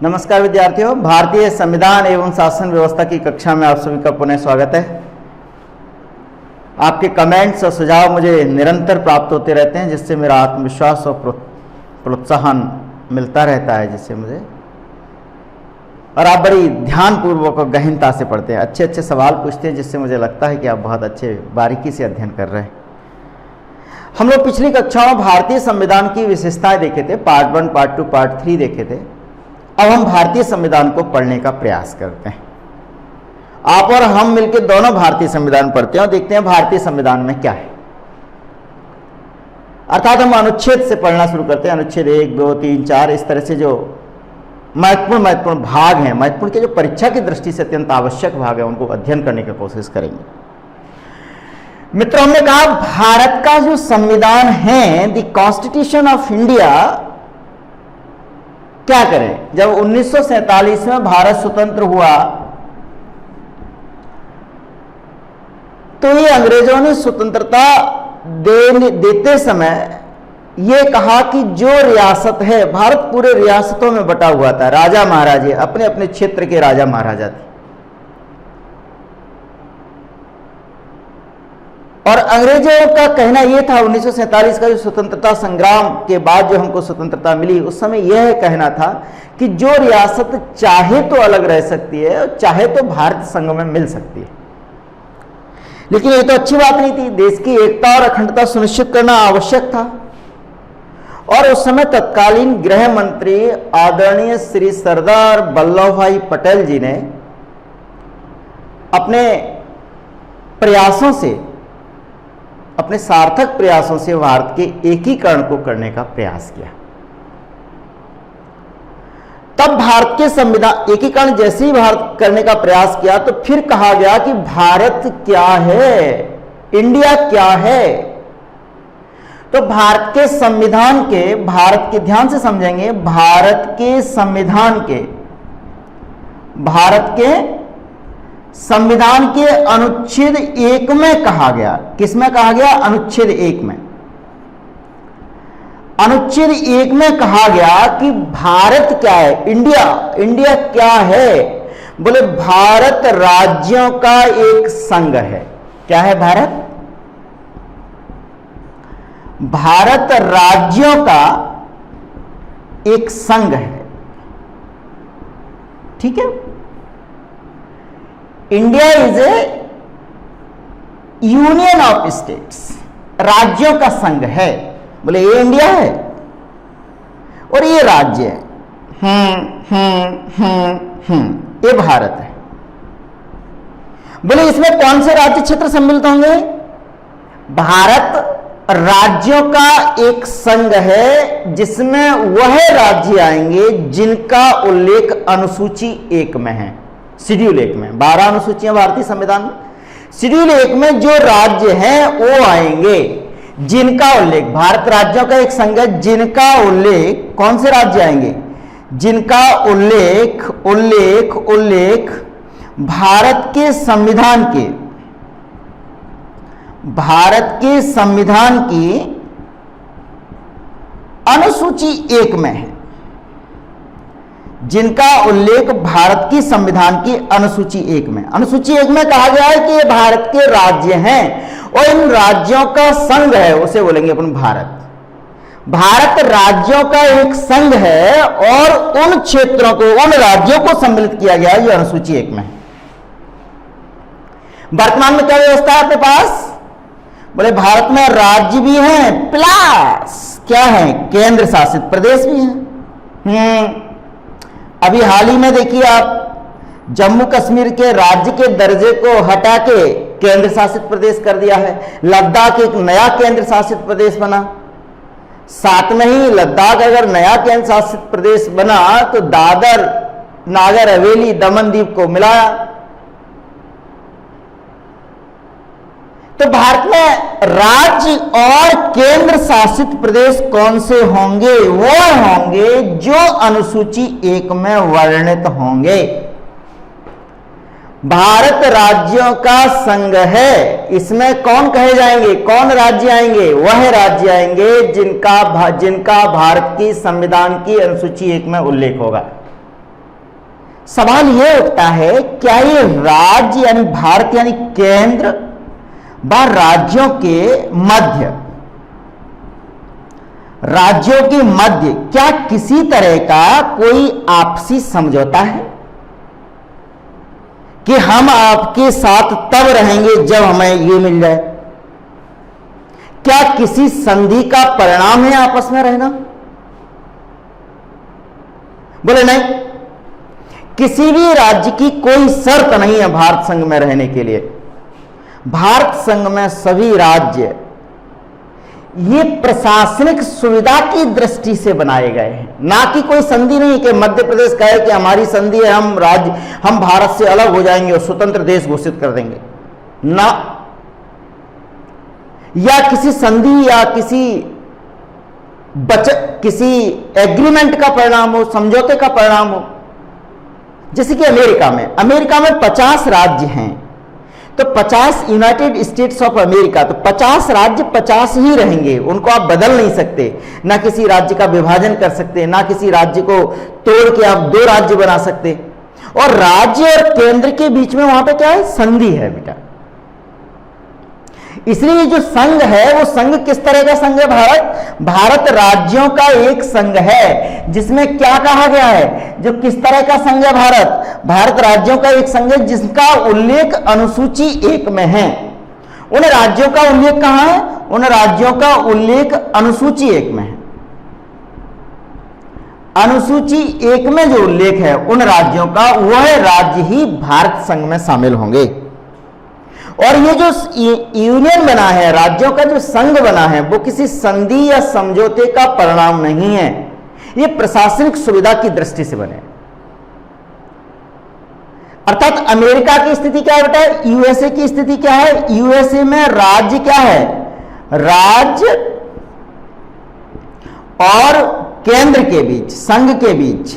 नमस्कार विद्यार्थियों, भारतीय संविधान एवं शासन व्यवस्था की कक्षा में आप सभी का पुनः स्वागत है। आपके कमेंट्स और सुझाव मुझे निरंतर प्राप्त होते रहते हैं, जिससे मेरा आत्मविश्वास और प्रोत्साहन मिलता रहता है, जिससे मुझे और आप बड़ी ध्यानपूर्वक और गहनता से पढ़ते हैं, अच्छे अच्छे सवाल पूछते हैं, जिससे मुझे लगता है कि आप बहुत अच्छे बारीकी से अध्ययन कर रहे हैं। हम लोग पिछली कक्षाओं भारतीय संविधान की विशेषताएं देखे थे, पार्ट 1, पार्ट 2, पार्ट 3 देखे थे। अब हम भारतीय संविधान को पढ़ने का प्रयास करते हैं। आप और हम मिलकर दोनों भारतीय संविधान पढ़ते हैं और देखते हैं भारतीय संविधान में क्या है। अर्थात हम अनुच्छेद से पढ़ना शुरू करते हैं, अनुच्छेद 1, 2, 3, 4, इस तरह से जो महत्वपूर्ण भाग हैं, महत्वपूर्ण के जो परीक्षा की दृष्टि से अत्यंत आवश्यक भाग है, उनको अध्ययन करने की कोशिश करेंगे। मित्रों, हमने कहा भारत का जो संविधान है, द कॉन्स्टिट्यूशन ऑफ इंडिया, क्या करें। जब 1947 में भारत स्वतंत्र हुआ तो ये अंग्रेजों ने स्वतंत्रता देते समय ये कहा कि जो रियासत है, भारत पूरे रियासतों में बटा हुआ था, राजा महाराजे अपने अपने क्षेत्र के राजा महाराजा थे, और अंग्रेजों का कहना यह था, 1947 का जो स्वतंत्रता संग्राम के बाद जो हमको स्वतंत्रता मिली, उस समय यह कहना था कि जो रियासत चाहे तो अलग रह सकती है और चाहे तो भारत संघ में मिल सकती है। लेकिन ये तो अच्छी बात नहीं थी, देश की एकता और अखंडता सुनिश्चित करना आवश्यक था। और उस समय तत्कालीन गृह मंत्री आदरणीय श्री सरदार वल्लभ भाई पटेल जी ने अपने प्रयासों से, अपने सार्थक प्रयासों से भारत के एकीकरण को करने का प्रयास किया। तब भारत के संविधान एकीकरण जैसे ही भारत करने का प्रयास किया तो फिर कहा गया कि भारत क्या है, इंडिया क्या है। तो भारत के संविधान के, भारत के, ध्यान से समझेंगे, भारत के संविधान के, भारत के संविधान के अनुच्छेद 1 में कहा गया, किसमें कहा गया, अनुच्छेद 1 में, अनुच्छेद 1 में कहा गया कि भारत क्या है, इंडिया, इंडिया क्या है। बोले भारत राज्यों का एक संघ है। क्या है भारत? भारत राज्यों का एक संघ है। ठीक है, India is A union of states, राज्यों का संघ है। बोले ये इंडिया है और ये राज्य है, ये भारत है। बोले इसमें कौन से राज्य क्षेत्र सम्मिलित होंगे? भारत राज्यों का एक संघ है, जिसमें वह राज्य आएंगे जिनका उल्लेख अनुसूची 1 में है, शेड्यूल 1 में। 12 अनुसूचियां भारतीय संविधान में, शेड्यूल 1 में जो राज्य हैं वो आएंगे जिनका उल्लेख, भारत राज्यों का एक संघ है जिनका उल्लेख, कौन से राज्य आएंगे? जिनका उल्लेख उल्लेख उल्लेख भारत के संविधान के, भारत के संविधान की अनुसूची 1 में है, जिनका उल्लेख भारत की संविधान की अनुसूची 1 में। अनुसूची 1 में कहा गया है कि ये भारत के राज्य हैं और इन राज्यों का संघ है, उसे बोलेंगे अपन भारत। भारत राज्यों का एक संघ है और उन क्षेत्रों को, उन राज्यों को सम्मिलित किया गया है जो अनुसूची 1 में है। वर्तमान में क्या व्यवस्था है अपने पास? बोले भारत में राज्य भी हैं प्लस क्या है, केंद्र शासित प्रदेश भी हैं। अभी हाल ही में देखिए आप, जम्मू कश्मीर के राज्य के दर्जे को हटा के केंद्र शासित प्रदेश कर दिया है। लद्दाख एक नया केंद्र शासित प्रदेश बना। साथ में ही लद्दाख अगर नया केंद्र शासित प्रदेश बना तो दादर, नागर हवेली, दमन दीव को मिलाया। तो भारत में राज्य और केंद्र शासित प्रदेश कौन से होंगे? वो होंगे जो अनुसूची 1 में वर्णित होंगे। भारत राज्यों का संघ है, इसमें कौन कहे जाएंगे, कौन राज्य आएंगे? वह राज्य आएंगे जिनका भारत की संविधान की अनुसूची 1 में उल्लेख होगा। सवाल यह उठता है, क्या ये राज्य यानी भारत यानी केंद्र व राज्यों के मध्य क्या किसी तरह का कोई आपसी समझौता है कि हम आपके साथ तब रहेंगे जब हमें ये मिल जाए? क्या किसी संधि का परिणाम है आपस में रहना? बोले नहीं, किसी भी राज्य की कोई शर्त नहीं है भारत संघ में रहने के लिए। भारत संघ में सभी राज्य ये प्रशासनिक सुविधा की दृष्टि से बनाए गए हैं, ना कि कोई संधि नहीं कि मध्य प्रदेश कहे कि हमारी संधि है, हम भारत से अलग हो जाएंगे और स्वतंत्र देश घोषित कर देंगे ना, या किसी संधि या किसी एग्रीमेंट का परिणाम हो, समझौते का परिणाम हो। जैसे कि अमेरिका में 50 राज्य हैं, तो 50 यूनाइटेड स्टेट्स ऑफ अमेरिका, तो 50 राज्य 50 ही रहेंगे, उनको आप बदल नहीं सकते, ना किसी राज्य का विभाजन कर सकते, ना किसी राज्य को तोड़ के आप 2 राज्य बना सकते। और राज्य और केंद्र के बीच में वहां पे क्या है? संधि है बेटा। इसलिए जो संघ है वो संघ किस तरह का संघ है? भारत राज्यों का एक संघ है, जिसमें क्या कहा गया है? जो किस तरह का संघ है? भारत राज्यों का एक संघ है जिसका उल्लेख अनुसूची 1 में है। उन राज्यों का उल्लेख कहां है? उन राज्यों का उल्लेख अनुसूची 1 में है। अनुसूची 1 में जो उल्लेख है उन राज्यों का, वह राज्य ही भारत संघ में शामिल होंगे। और ये जो यूनियन बना है, राज्यों का जो संघ बना है, वो किसी संधि या समझौते का परिणाम नहीं है, ये प्रशासनिक सुविधा की दृष्टि से बने। अर्थात अमेरिका की स्थिति क्या है बेटा? यूएसए की स्थिति क्या है? यूएसए में राज्य क्या है? राज्य और केंद्र के बीच, संघ के बीच,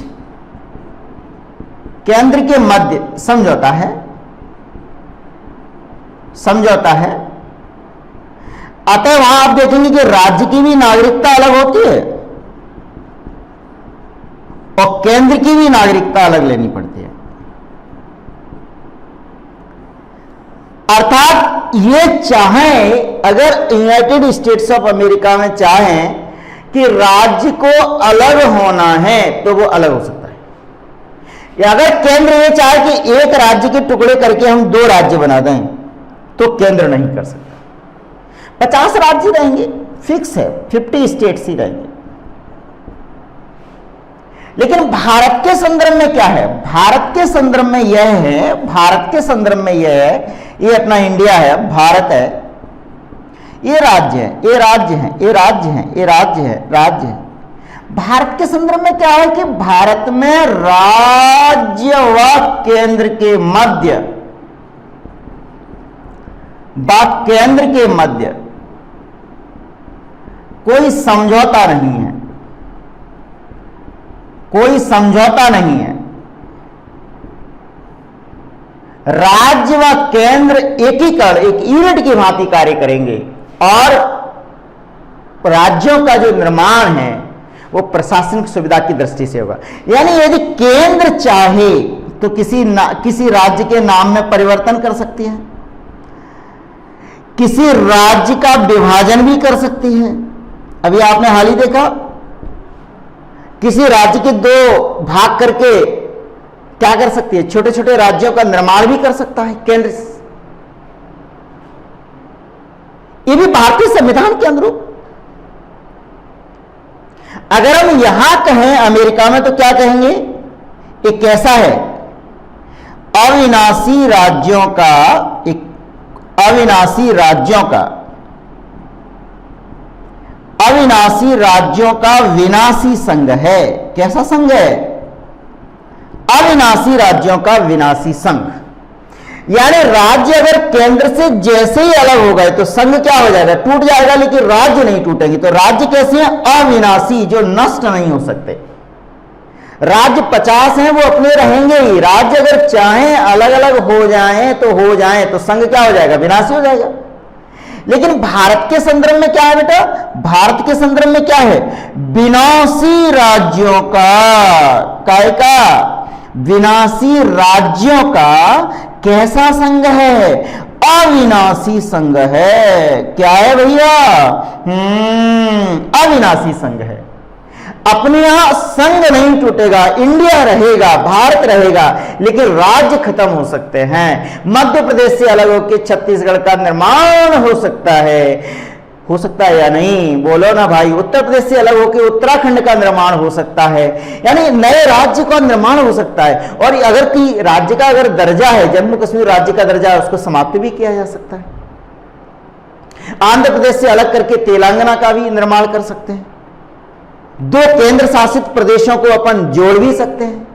केंद्र के मध्य समझौता है। अतः वहां आप देखेंगे कि राज्य की भी नागरिकता अलग होती है और केंद्र की भी नागरिकता अलग लेनी पड़ती है। अर्थात ये चाहें, अगर यूनाइटेड स्टेट्स ऑफ अमेरिका में चाहें कि राज्य को अलग होना है तो वो अलग हो सकता है, या अगर केंद्र ये चाहे कि एक राज्य के टुकड़े करके हम 2 राज्य बना दें तो केंद्र नहीं कर सकता। 50 राज्य रहेंगे, फिक्स है, 50 स्टेट्स ही रहेंगे। लेकिन भारत के संदर्भ में क्या है? भारत के संदर्भ में यह है, ये अपना इंडिया है, भारत है, ये राज्य है। भारत के संदर्भ में क्या है कि भारत में राज्य व केंद्र के मध्य कोई समझौता नहीं है। राज्य व केंद्र एकीकरण, एक यूनिट की भांति कार्य करेंगे और राज्यों का जो निर्माण है वो प्रशासनिक सुविधा की दृष्टि से होगा। यानी यदि केंद्र चाहे तो किसी राज्य के नाम में परिवर्तन कर सकती है, किसी राज्य का विभाजन भी कर सकती है। अभी आपने हाल ही देखा, किसी राज्य के 2 भाग करके क्या कर सकती है? छोटे छोटे राज्यों का निर्माण भी कर सकता है केंद्र। ये भी भारतीय संविधान के अनुरूप। अगर हम यहां कहें अमेरिका में तो क्या कहेंगे? एक कैसा है? अविनाशी राज्यों का विनाशी संघ है। कैसा संघ है? अविनाशी राज्यों का विनाशी संघ। यानी राज्य अगर केंद्र से जैसे ही अलग हो गए तो संघ क्या हो जाएगा? टूट जाएगा, लेकिन राज्य नहीं टूटेंगे। तो राज्य कैसे हैं? अविनाशी, जो नष्ट नहीं हो सकते। राज्य 50 हैं, वो अपने रहेंगे ही। राज्य अगर चाहें अलग अलग हो जाएं तो संघ क्या हो जाएगा? विनाशी हो जाएगा। लेकिन भारत के संदर्भ में क्या है बेटा? भारत के संदर्भ में क्या है? विनाशी राज्यों का विनाशी राज्यों का कैसा संघ है? अविनाशी संघ है। क्या है भैया? अविनाशी संघ है। अपने यहां संघ नहीं टूटेगा, इंडिया रहेगा, भारत रहेगा, लेकिन राज्य खत्म हो सकते हैं। मध्य प्रदेश से अलग होकर छत्तीसगढ़ का निर्माण हो सकता है या नहीं? बोलो ना भाई। उत्तर प्रदेश से अलग होकर उत्तराखंड का निर्माण हो सकता है, यानी नए राज्य का निर्माण हो सकता है। और अगर कि राज्य का अगर दर्जा है, जम्मू कश्मीर राज्य का दर्जा है, उसको समाप्त भी किया जा सकता है। आंध्र प्रदेश से अलग करके तेलंगाना का भी निर्माण कर सकते हैं। 2 केंद्र शासित प्रदेशों को अपन जोड़ भी सकते हैं।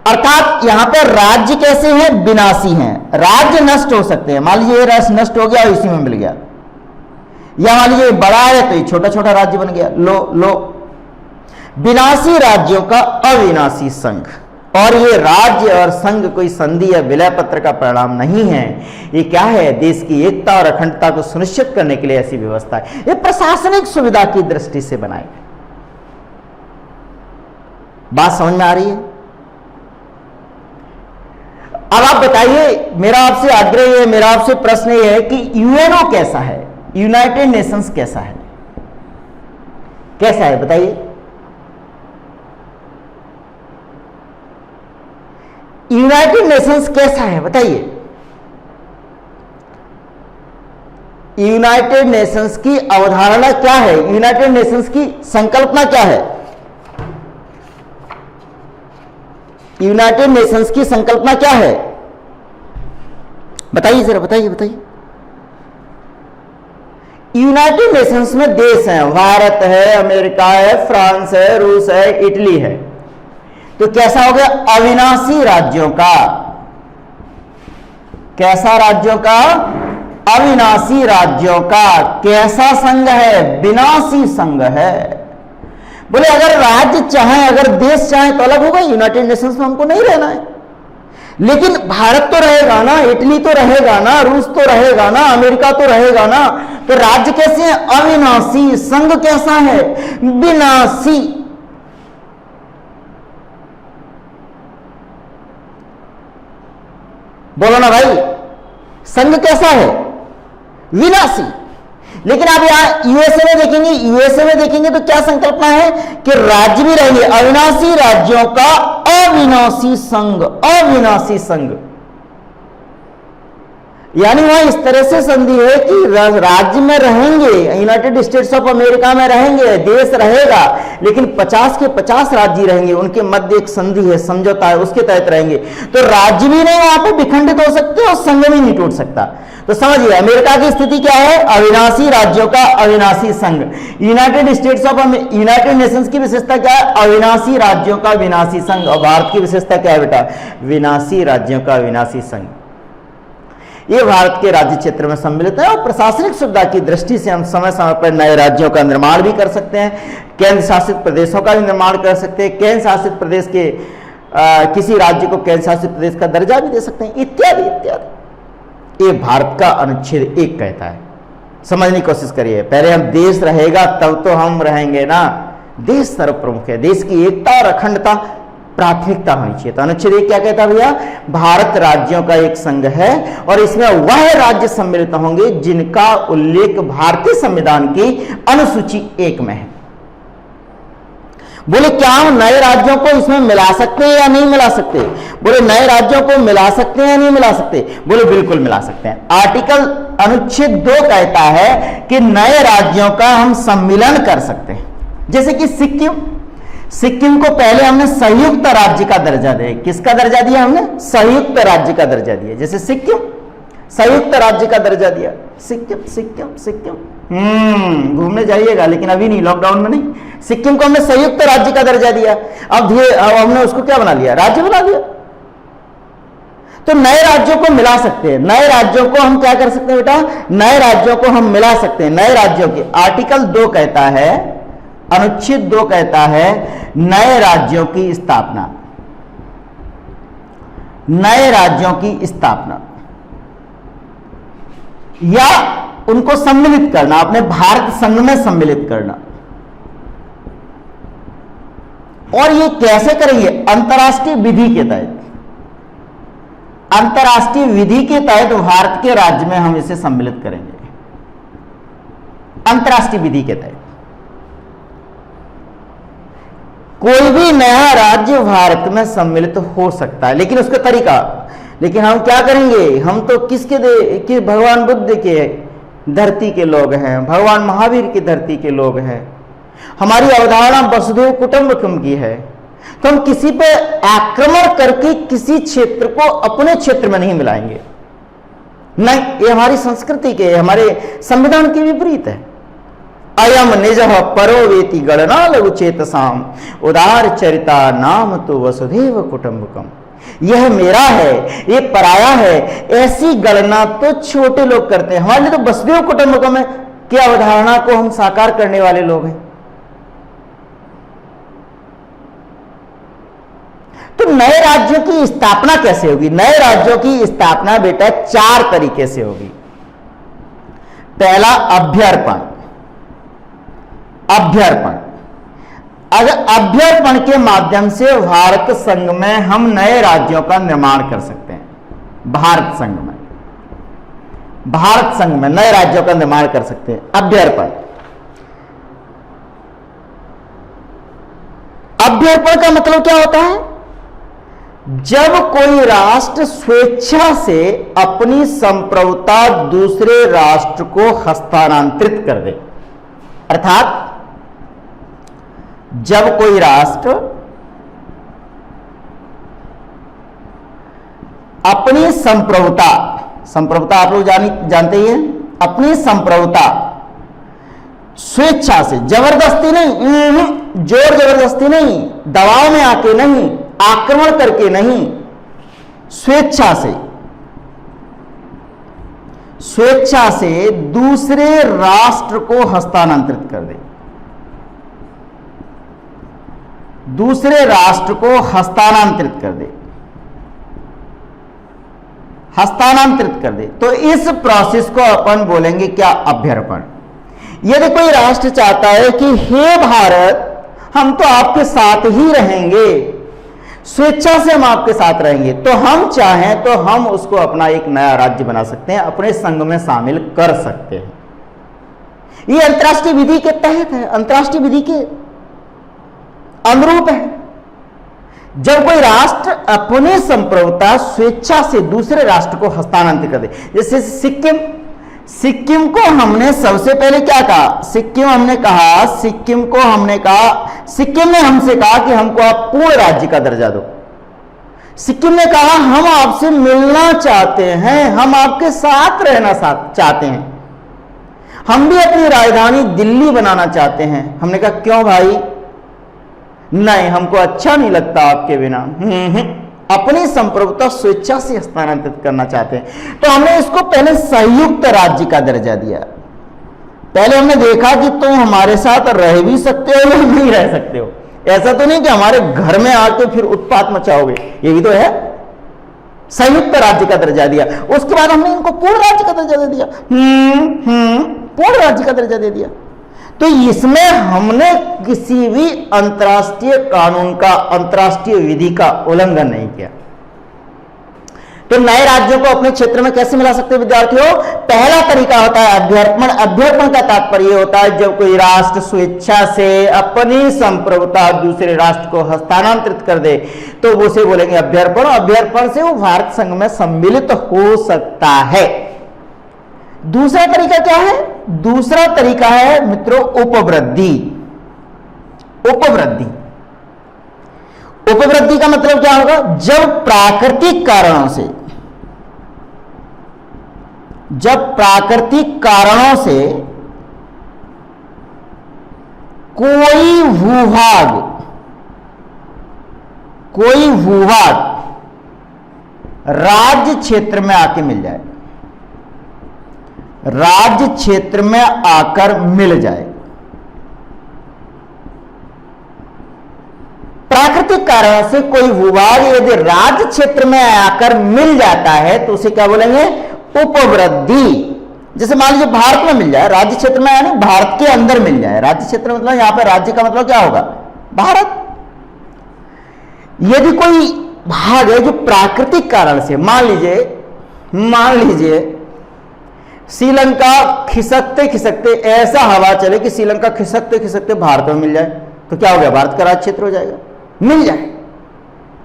अर्थात यहां पर राज्य कैसे हैं? विनाशी हैं। राज्य नष्ट हो सकते हैं। मान लीजिए राज्य नष्ट हो गया, इसी में मिल गया, या मान लीजिए बड़ा है तो ये छोटा छोटा राज्य बन गया। लो विनाशी राज्यों का अविनाशी संघ। और ये राज्य और संघ कोई संधि या विलय पत्र का परिणाम नहीं है। ये क्या है? देश की एकता और अखंडता को सुनिश्चित करने के लिए ऐसी व्यवस्था है। ये प्रशासनिक सुविधा की दृष्टि से बनाई गई। बात समझ में आ रही है? अब आप बताइए, मेरा आपसे आग्रह है, मेरा आपसे प्रश्न ये है कि यूएनओ कैसा है? यूनाइटेड नेशंस कैसा है? कैसा है बताइए? यूनाइटेड नेशंस कैसा है बताइए? यूनाइटेड नेशंस की अवधारणा क्या है? यूनाइटेड नेशंस की संकल्पना क्या है? यूनाइटेड नेशंस की संकल्पना क्या है? बताइए जरा, बताइए। यूनाइटेड नेशंस में देश हैं, भारत है, अमेरिका है, फ्रांस है, रूस है, इटली है। तो कैसा हो गया? अविनाशी राज्यों का। कैसा राज्यों का? अविनाशी राज्यों का। कैसा संघ है? विनाशी संघ है। बोले अगर राज्य चाहे, अगर देश चाहे तो अलग होगा, यूनाइटेड नेशंस में हमको नहीं रहना है। लेकिन भारत तो रहेगा ना, इटली तो रहेगा ना, रूस तो रहेगा ना, अमेरिका तो रहेगा ना। तो राज्य कैसे है? अविनाशी। संघ कैसा है? विनाशी। बोलो ना भाई, संघ कैसा है? विनाशी। लेकिन आप यहां यूएसए में देखेंगे तो क्या संकल्पना है कि राज्य भी रहेंगे, अविनाशी राज्यों का अविनाशी संघ। अविनाशी संघ यानी वहां इस तरह से संधि है कि राज्य में रहेंगे, यूनाइटेड स्टेट्स ऑफ अमेरिका में रहेंगे, देश रहेगा, लेकिन 50 के 50 राज्य रहेंगे, उनके मध्य एक संधि है, समझौता है, उसके तहत रहेंगे। तो राज्य भी नहीं वहां पे विखंडित हो सकते और संघ भी नहीं टूट सकता। तो समझिए अमेरिका की स्थिति क्या है? अविनाशी राज्यों का अविनाशी संघ। यूनाइटेड नेशंस की विशेषता क्या है? अविनाशी राज्यों का विनाशी संघ। और भारत की विशेषता क्या है बेटा? विनाशी राज्यों का विनाशी संघ। ये भारत के राज्य क्षेत्र में सम्मिलित है और प्रशासनिक सुविधा की दृष्टि से हम समय समय पर नए राज्यों का निर्माण भी कर सकते हैं, केंद्र शासित प्रदेशों का भी निर्माण कर सकते हैं, केंद्र शासित प्रदेश के किसी राज्य को केंद्र शासित प्रदेश का दर्जा भी दे सकते हैं, इत्यादि इत्यादि। ये भारत का अनुच्छेद 1 कहता है। समझने की कोशिश करिए। पहले हम देश रहेगा तब तो हम रहेंगे ना। देश सर्वप्रमुख है, देश की एकता और अखंडता प्राथमिकता होनी चाहिए। तो अनुच्छेद 1 क्या कहता है भैया? भारत राज्यों का एक संघ है और इसमें वह राज्य सम्मिलित होंगे जिनका उल्लेख भारतीय संविधान की अनुसूची 1 में है। बोले क्या हम नए राज्यों को इसमें मिला सकते हैं या नहीं मिला सकते? बोले नए राज्यों को मिला सकते हैं या नहीं मिला सकते? बोले बिल्कुल मिला सकते हैं। आर्टिकल अनुच्छेद 2 कहता है कि नए राज्यों का हम सम्मिलन कर सकते हैं। जैसे कि सिक्किम को पहले हमने संयुक्त राज्य का दर्जा दिया। किसका दर्जा दिया हमने? संयुक्त राज्य का दर्जा दिया। जैसे सिक्किम संयुक्त राज्य का दर्जा दिया। सिक्किम घूमने जाइएगा, लेकिन अभी नहीं, लॉकडाउन में नहीं। सिक्किम को हमने संयुक्त राज्य का दर्जा दिया। अब हमने उसको क्या बना लिया? राज्य बना लिया। तो नए राज्यों को मिला सकते हैं। नए राज्यों को हम क्या कर सकते हैं बेटा? नए राज्यों को हम मिला सकते हैं। नए राज्यों के आर्टिकल 2 कहता है, अनुच्छेद 2 कहता है नए राज्यों की स्थापना। नए राज्यों की स्थापना या उनको सम्मिलित करना, अपने भारत संघ में सम्मिलित करना। और ये कैसे करेंगे? अंतर्राष्ट्रीय विधि के तहत। अंतर्राष्ट्रीय विधि के तहत भारत के राज्य में हम इसे सम्मिलित करेंगे, अंतर्राष्ट्रीय विधि के तहत। कोई भी नया राज्य भारत में सम्मिलित हो सकता है, लेकिन उसका तरीका, लेकिन हम क्या करेंगे? हम तो किसके भगवान बुद्ध के धरती के लोग हैं, भगवान महावीर की धरती के लोग हैं। हमारी अवधारणा वसुधैव कुटुंबकम की है, तो हम किसी पे आक्रमण करके किसी क्षेत्र को अपने क्षेत्र में नहीं मिलाएंगे। नहीं, ये हमारी संस्कृति के, हमारे संविधान के विपरीत है। अयम निजः परो वेति गणना लघु चेतसाम उदार चरिता नाम तो वसुधैव कुटुंबकम। यह मेरा है, ये पराया है, ऐसी गणना तो छोटे लोग करते हैं। हमारे लिए तो वसुधैव कुटुंबकम की अवधारणा को हम साकार करने वाले लोग हैं। तो नए राज्यों की स्थापना कैसे होगी? नए राज्यों की स्थापना बेटा 4 तरीके से होगी। पहला, अभ्यर्पण। अभ्यर्पण, अगर अभ्यर्पण के माध्यम से भारत संघ में हम नए राज्यों का निर्माण कर सकते हैं। भारत संघ में, भारत संघ में नए राज्यों का निर्माण कर सकते हैं। अभ्यर्पण, अभ्यर्पण का मतलब क्या होता है? जब कोई राष्ट्र स्वेच्छा से अपनी संप्रभुता दूसरे राष्ट्र को हस्तांतरित कर दे, अर्थात जब कोई राष्ट्र अपनी संप्रभुता, संप्रभुता आप लोग जानते ही हैं, अपनी संप्रभुता स्वेच्छा से, जबरदस्ती नहीं, जोर जबरदस्ती नहीं, दबाव में आके नहीं, आक्रमण करके नहीं, स्वेच्छा से, स्वेच्छा से दूसरे राष्ट्र को हस्तांतरित कर दे, दूसरे राष्ट्र को हस्तांतरित कर दे, हस्तांतरित कर दे। तो इस प्रोसेस को अपन बोलेंगे क्या? अभ्यर्पण। यदि कोई राष्ट्र चाहता है कि हे भारत, हम तो आपके साथ ही रहेंगे, स्वेच्छा से हम आपके साथ रहेंगे, तो हम चाहें तो हम उसको अपना एक नया राज्य बना सकते हैं, अपने संघ में शामिल कर सकते हैं। ये अंतर्राष्ट्रीय विधि के तहत है, अंतर्राष्ट्रीय विधि के अनुरूप है। जब कोई राष्ट्र अपनी संप्रभुता स्वेच्छा से दूसरे राष्ट्र को हस्तांतरित कर दे, जैसे सिक्किम, सिक्किम को हमने सबसे पहले क्या कहा? सिक्किम हमने कहा, सिक्किम को हमने कहा, सिक्किम ने हमसे कहा कि हमको आप पूर्ण राज्य का दर्जा दो। सिक्किम ने कहा हम आपसे मिलना चाहते हैं, हम आपके साथ रहना चाहते हैं, हम भी अपनी राजधानी दिल्ली बनाना चाहते हैं। हमने कहा क्यों भाई? नहीं, हमको अच्छा नहीं लगता आपके बिना। अपनी संप्रभुता स्वेच्छा से हस्तांतरित करना चाहते हैं। तो हमने इसको पहले संयुक्त राज्य का दर्जा दिया। पहले हमने देखा कि तुम हमारे साथ रह भी सकते हो या नहीं रह सकते हो। ऐसा तो नहीं कि हमारे घर में आके फिर उत्पात मचाओगे, ये भी तो है। संयुक्त राज्य का दर्जा दिया, उसके बाद हमने इनको पूर्ण राज्य का दर्जा दे दिया। पूर्ण राज्य का दर्जा दे दिया। तो इसमें हमने किसी भी अंतर्राष्ट्रीय कानून का, अंतर्राष्ट्रीय विधि का उल्लंघन नहीं किया। तो नए राज्यों को अपने क्षेत्र में कैसे मिला सकते हैं विद्यार्थियों? पहला तरीका होता है अभ्यर्पण। अभ्यर्पण का तात्पर्य होता है जब कोई राष्ट्र स्वेच्छा से अपनी संप्रभुता दूसरे राष्ट्र को हस्तांतरित कर दे, तो वो उसे बोलेंगे अभ्यर्पण। अभ्यर्पण से वो भारत संघ में सम्मिलित हो सकता है। दूसरा तरीका क्या है? दूसरा तरीका है मित्रों उपवृद्धि। उपवृद्धि, उपवृद्धि का मतलब क्या होगा? जब प्राकृतिक कारणों से, जब प्राकृतिक कारणों से कोई भूभाग, कोई भूभाग राज्य क्षेत्र में आके मिल जाए, राज्य क्षेत्र में आकर मिल जाए। प्राकृतिक कारण से कोई भूभाग यदि राज्य क्षेत्र में आकर मिल जाता है तो उसे क्या बोलेंगे? उपवृद्धि। जैसे मान लीजिए भारत में मिल जाए, राज्य क्षेत्र में, यानी भारत के अंदर मिल जाए। राज्य क्षेत्र मतलब यहां पर राज्य का मतलब क्या होगा? भारत। यदि कोई भाग है जो प्राकृतिक कारण से, मान लीजिए श्रीलंका खिसकते खिसकते ऐसा हवा चले कि श्रीलंका खिसकते खिसकते भारत में मिल जाए, तो क्या हो गया? भारत का राज्य क्षेत्र हो जाएगा, मिल जाए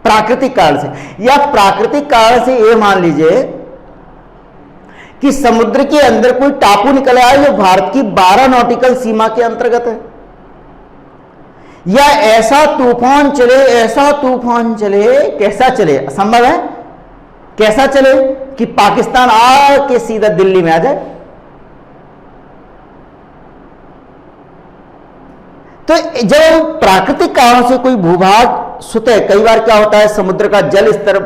प्राकृतिक कारण से। या प्राकृतिक कारण से ये मान लीजिए कि समुद्र के अंदर कोई टापू निकल आया जो भारत की 12 नॉटिकल सीमा के अंतर्गत है, या ऐसा तूफान चले, कैसा चले? संभव है कैसा चले कि पाकिस्तान आके सीधा दिल्ली में आ जाए। तो जब प्राकृतिक कारणों से कोई भूभाग स्वतः, कई बार क्या होता है, समुद्र का जल स्तर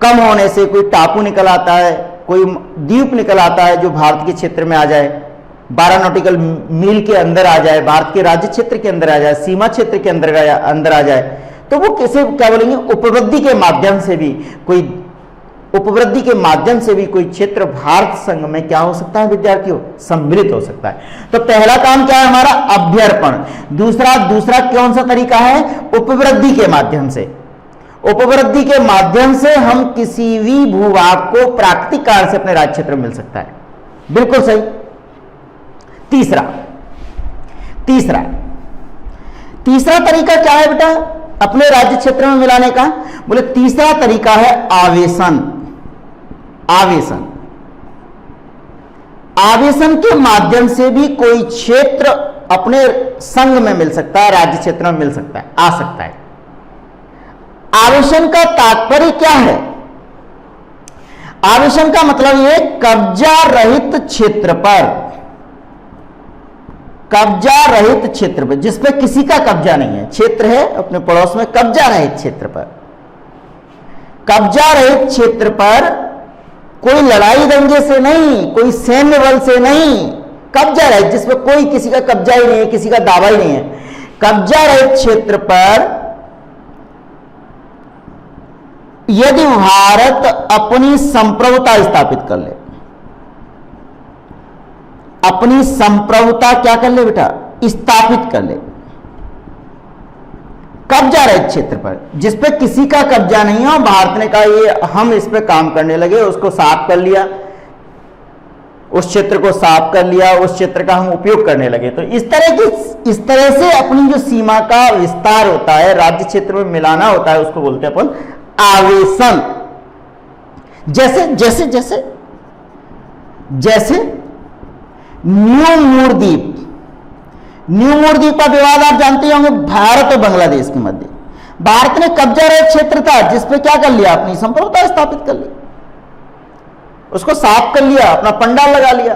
कम होने से कोई टापू निकल आता है, कोई द्वीप निकल आता है जो भारत के क्षेत्र में आ जाए, 12 नॉटिकल मील के अंदर आ जाए, भारत के राज्य क्षेत्र के अंदर आ जाए, सीमा क्षेत्र के अंदर आ जाए, तो वो किसे क्या बोलेंगे? उपवृद्धि के माध्यम से भी कोई क्षेत्र भारत संघ में क्या हो सकता है विद्यार्थियों? सम्मिलित हो सकता है। तो पहला काम क्या है हमारा? अभ्यर्पण। दूसरा कौन सा तरीका है? उपवृद्धि के माध्यम से। उपवृद्धि के माध्यम से हम किसी भी भूभाग को प्राकृतिक कारण से अपने राज्य क्षेत्र में मिल सकता है। बिल्कुल सही। तीसरा तरीका क्या है बेटा अपने राज्य क्षेत्र में मिलाने का? बोले तीसरा तरीका है आवेशन। आवेशन के माध्यम से भी कोई क्षेत्र अपने संघ में मिल सकता है, राज्य क्षेत्र में मिल सकता है, आ सकता है। आवेशन का तात्पर्य क्या है? आवेशन का मतलब यह कब्जा रहित क्षेत्र पर, जिसपे किसी का कब्जा नहीं है, क्षेत्र है अपने पड़ोस में, कब्जा रहित क्षेत्र पर कोई लड़ाई दंगे से नहीं, कोई सैन्य बल से नहीं, कब्जा रहित, जिसपे कोई किसी का कब्जा ही नहीं है, किसी का दावा ही नहीं है, कब्जा रहित क्षेत्र पर यदि भारत अपनी संप्रभुता स्थापित कर ले, अपनी संप्रभुता क्या कर ले बेटा? स्थापित कर ले, कब्जा रहित क्षेत्र पर जिस पे किसी का कब्जा नहीं है, भारत ने कहा ये हम इस पे काम करने लगे, उसको साफ कर लिया, उस क्षेत्र को साफ कर लिया, उस क्षेत्र का हम उपयोग करने लगे। तो इस तरह से अपनी जो सीमा का विस्तार होता है, राज्य क्षेत्र में मिलाना होता है, उसको बोलते हैं अपन आवेशन। जैसे न्यू मूरद्वीप का विवाद आप जानते होंगे, भारत और बांग्लादेश के मध्य। भारत ने कब्जा रहित क्षेत्र था जिसपे क्या कर लिया? अपनी संप्रभुता स्थापित कर ली, उसको साफ कर लिया, अपना पंडाल लगा लिया,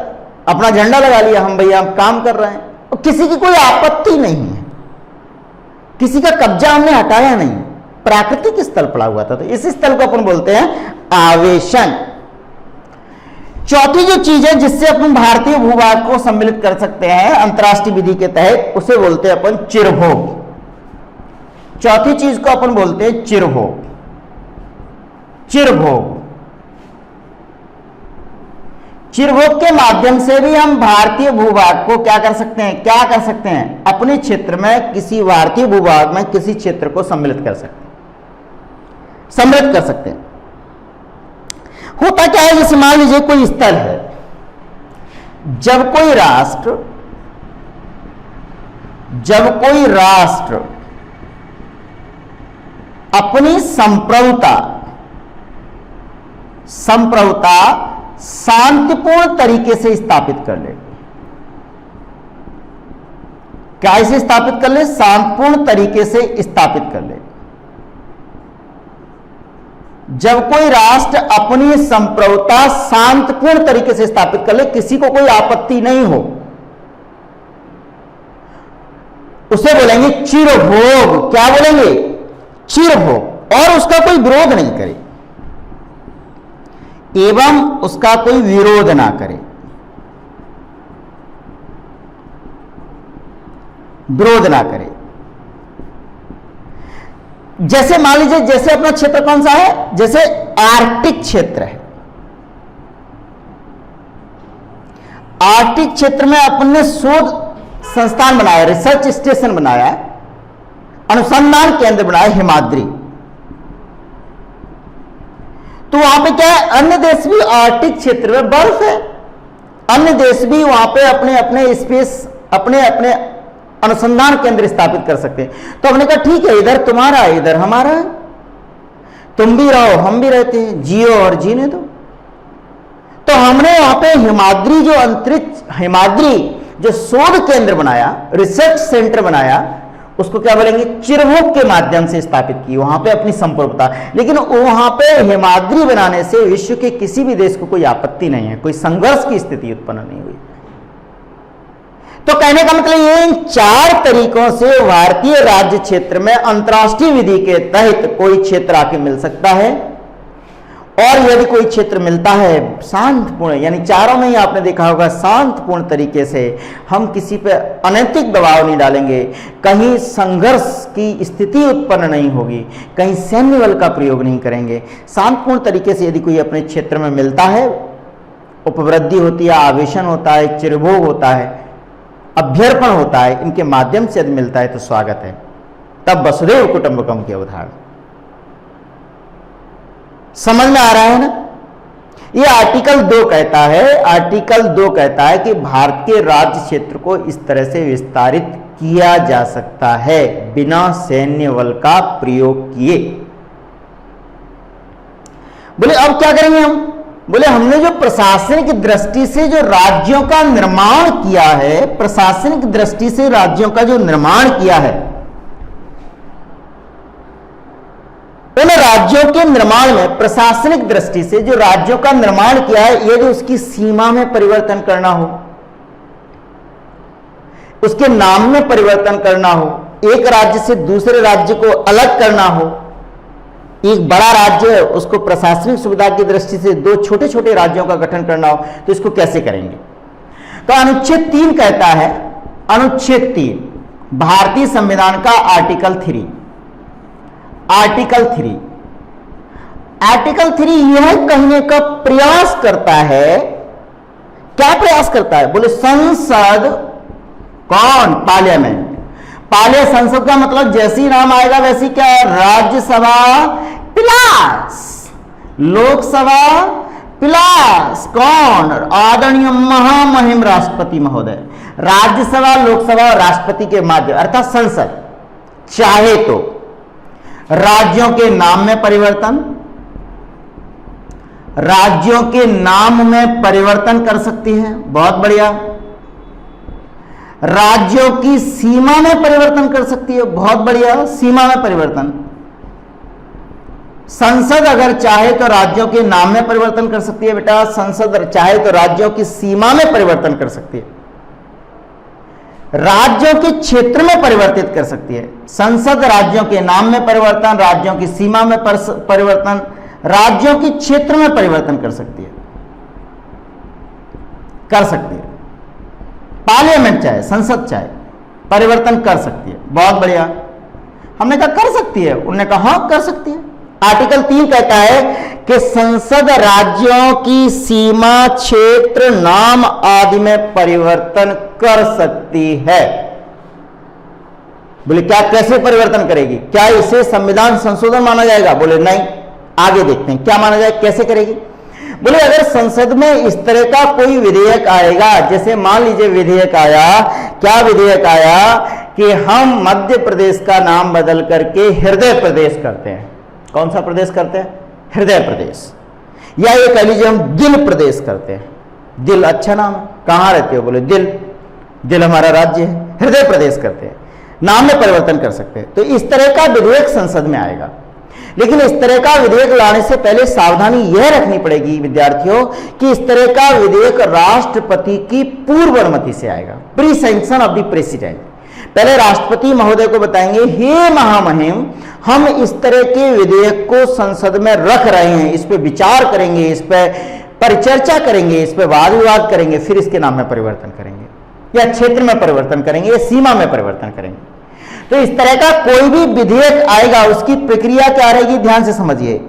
अपना झंडा लगा लिया, हम भैया हम काम कर रहे हैं, और किसी की कोई आपत्ति नहीं है, किसी का कब्जा हमने हटाया नहीं, प्राकृतिक स्थल पड़ा हुआ था। तो इस स्थल को अपन बोलते हैं आवेशन। चौथी जो चीज है जिससे अपन भारतीय भूभाग को सम्मिलित कर सकते हैं अंतरराष्ट्रीय विधि के तहत, उसे बोलते हैं अपन चिरभोग। चौथी चीज को अपन बोलते हैं चिरभोग। चिरभोग के माध्यम से भी हम भारतीय भूभाग को क्या कर सकते हैं? अपने क्षेत्र में, किसी भारतीय भूभाग में किसी क्षेत्र को सम्मिलित कर सकते हैं। होता क्या है, जैसे मान लीजिए कोई स्थल है, जब कोई राष्ट्र अपनी संप्रभुता शांतिपूर्ण तरीके से स्थापित कर ले, कैसे स्थापित कर ले? शांतिपूर्ण तरीके से स्थापित कर ले। जब कोई राष्ट्र अपनी संप्रभुता शांतिपूर्ण तरीके से स्थापित कर ले, किसी को कोई आपत्ति नहीं हो, उसे बोलेंगे चिरभोग। क्या बोलेंगे? चिरभोग। और उसका कोई विरोध नहीं करे एवं उसका कोई विरोध ना करे, जैसे मान लीजिए, जैसे अपना क्षेत्र कौन सा है? जैसे आर्कटिक क्षेत्र है। आर्कटिक क्षेत्र में अपन ने शोध संस्थान बनाया, रिसर्च स्टेशन बनाया है, अनुसंधान केंद्र बनाया हिमाद्री। तो वहां पे क्या है, अन्य देश भी आर्कटिक क्षेत्र में बर्फ है, अन्य देश भी वहां पे अपने अपने स्पेस, अपने अपने अनुसंधान केंद्र स्थापित कर सकते हैं। तो हमने कहा ठीक है, इधर तुम्हारा है, इधर हमारा है, तुम भी रहो हम भी रहते हैं, जियो और जीने दो। तो हमने वहां पे हिमाद्री जो अंतरिक्ष, हिमाद्री जो शोध केंद्र बनाया, रिसर्च सेंटर बनाया, उसको क्या बोलेंगे, चिरमुख के माध्यम से स्थापित की, वहां पे अपनी संप्रभुता। लेकिन वहां पे हिमाद्री बनाने से विश्व के किसी भी देश को कोई आपत्ति नहीं है, कोई संघर्ष की स्थिति उत्पन्न नहीं हुई। तो कहने का मतलब ये, इन 4 तरीकों से भारतीय राज्य क्षेत्र में अंतर्राष्ट्रीय विधि के तहत कोई क्षेत्र आके मिल सकता है, और यदि कोई क्षेत्र मिलता है शांतपूर्ण, यानी चारों में ही आपने देखा होगा शांतपूर्ण तरीके से, हम किसी पे अनैतिक दबाव नहीं डालेंगे, कहीं संघर्ष की स्थिति उत्पन्न नहीं होगी, कहीं सैन्य बल का प्रयोग नहीं करेंगे, शांतपूर्ण तरीके से यदि कोई अपने क्षेत्र में मिलता है, उपवृद्धि होती है, आवेशन होता है, चिरभोग होता है, अभ्यर्पण होता है, इनके माध्यम से यदि मिलता है तो स्वागत है। तब वसुधैव कुटुंबकम की अवधारणा समझ में आ रहा है ना। ये आर्टिकल 2 कहता है, आर्टिकल 2 कहता है कि भारत के राज्य क्षेत्र को इस तरह से विस्तारित किया जा सकता है बिना सैन्य बल का प्रयोग किए। बोले अब क्या करेंगे हम? बोले हमने जो प्रशासनिक दृष्टि से जो राज्यों का निर्माण किया है, प्रशासनिक दृष्टि से राज्यों का जो निर्माण किया है, उन राज्यों के निर्माण में प्रशासनिक दृष्टि से जो राज्यों का निर्माण किया है, यदि उसकी सीमा में परिवर्तन करना हो, उसके नाम में परिवर्तन करना हो, एक राज्य से दूसरे राज्य को अलग करना हो, एक बड़ा राज्य है उसको प्रशासनिक सुविधा की दृष्टि से 2 छोटे छोटे राज्यों का गठन करना हो, तो इसको कैसे करेंगे? तो अनुच्छेद 3 कहता है, अनुच्छेद 3 भारतीय संविधान का आर्टिकल 3, आर्टिकल 3 यह कहने का प्रयास करता है, क्या प्रयास करता है? बोले संसद, कौन? पार्लियामेंट। संसद का मतलब जैसे ही नाम आएगा वैसे क्या, राज्यसभा प्लस लोकसभा प्लस कौन? आदरणीय महामहिम राष्ट्रपति महोदय। राज्यसभा, लोकसभा और राष्ट्रपति के माध्यम, अर्थात संसद चाहे तो राज्यों के नाम में परिवर्तन, राज्यों के नाम में परिवर्तन कर सकती है, बहुत बढ़िया। राज्यों की सीमा में परिवर्तन कर सकती है, बहुत बढ़िया, सीमा में परिवर्तन। संसद अगर चाहे तो राज्यों के नाम में परिवर्तन कर सकती है बेटा, संसद चाहे तो राज्यों की सीमा में परिवर्तन कर सकती है, राज्यों के क्षेत्र में परिवर्तित कर सकती है। संसद राज्यों के नाम में परिवर्तन, राज्यों की सीमा में परिवर्तन, राज्यों के क्षेत्र में परिवर्तन कर सकती है, पार्लियामेंट चाहे, संसद चाहे, परिवर्तन कर सकती है, बहुत बढ़िया। हमने कहा कर सकती है, उन्होंने कहा हाँ कर सकती है। आर्टिकल 3 कहता है कि संसद राज्यों की सीमा, क्षेत्र, नाम आदि में परिवर्तन कर सकती है। बोले क्या, कैसे परिवर्तन करेगी? क्या इसे संविधान संशोधन माना जाएगा? बोले नहीं, आगे देखते हैं क्या माना जाए, कैसे करेगी। बोले अगर संसद में इस तरह का कोई विधेयक आएगा, जैसे मान लीजिए विधेयक आया, क्या विधेयक आया कि हम मध्य प्रदेश का नाम बदल करके हृदय प्रदेश करते हैं। कौन सा प्रदेश करते हैं? हृदय प्रदेश। या ये कह लीजिए हम दिल प्रदेश करते हैं। दिल अच्छा नाम, कहां रहते हो? बोले दिल, दिल हमारा राज्य है, हृदय प्रदेश करते हैं, नाम में परिवर्तन कर सकते हैं। तो इस तरह का विधेयक संसद में आएगा, लेकिन इस तरह का विधेयक लाने से पहले सावधानी यह रखनी पड़ेगी विद्यार्थियों कि इस तरह का विधेयक राष्ट्रपति की पूर्व अनुमति से आएगा, pre sanction of the president. पहले राष्ट्रपति महोदय को बताएंगे, हे महामहिम, हम इस तरह के विधेयक को संसद में रख रहे हैं, इस पे विचार करेंगे, इस पे परिचर्चा करेंगे, इस पे वाद विवाद करेंगे, फिर इसके नाम में परिवर्तन करेंगे या क्षेत्र में परिवर्तन करेंगे या सीमा में परिवर्तन करेंगे। तो इस तरह का कोई भी विधेयक आएगा, उसकी प्रक्रिया क्या रहेगी, ध्यान से समझिए।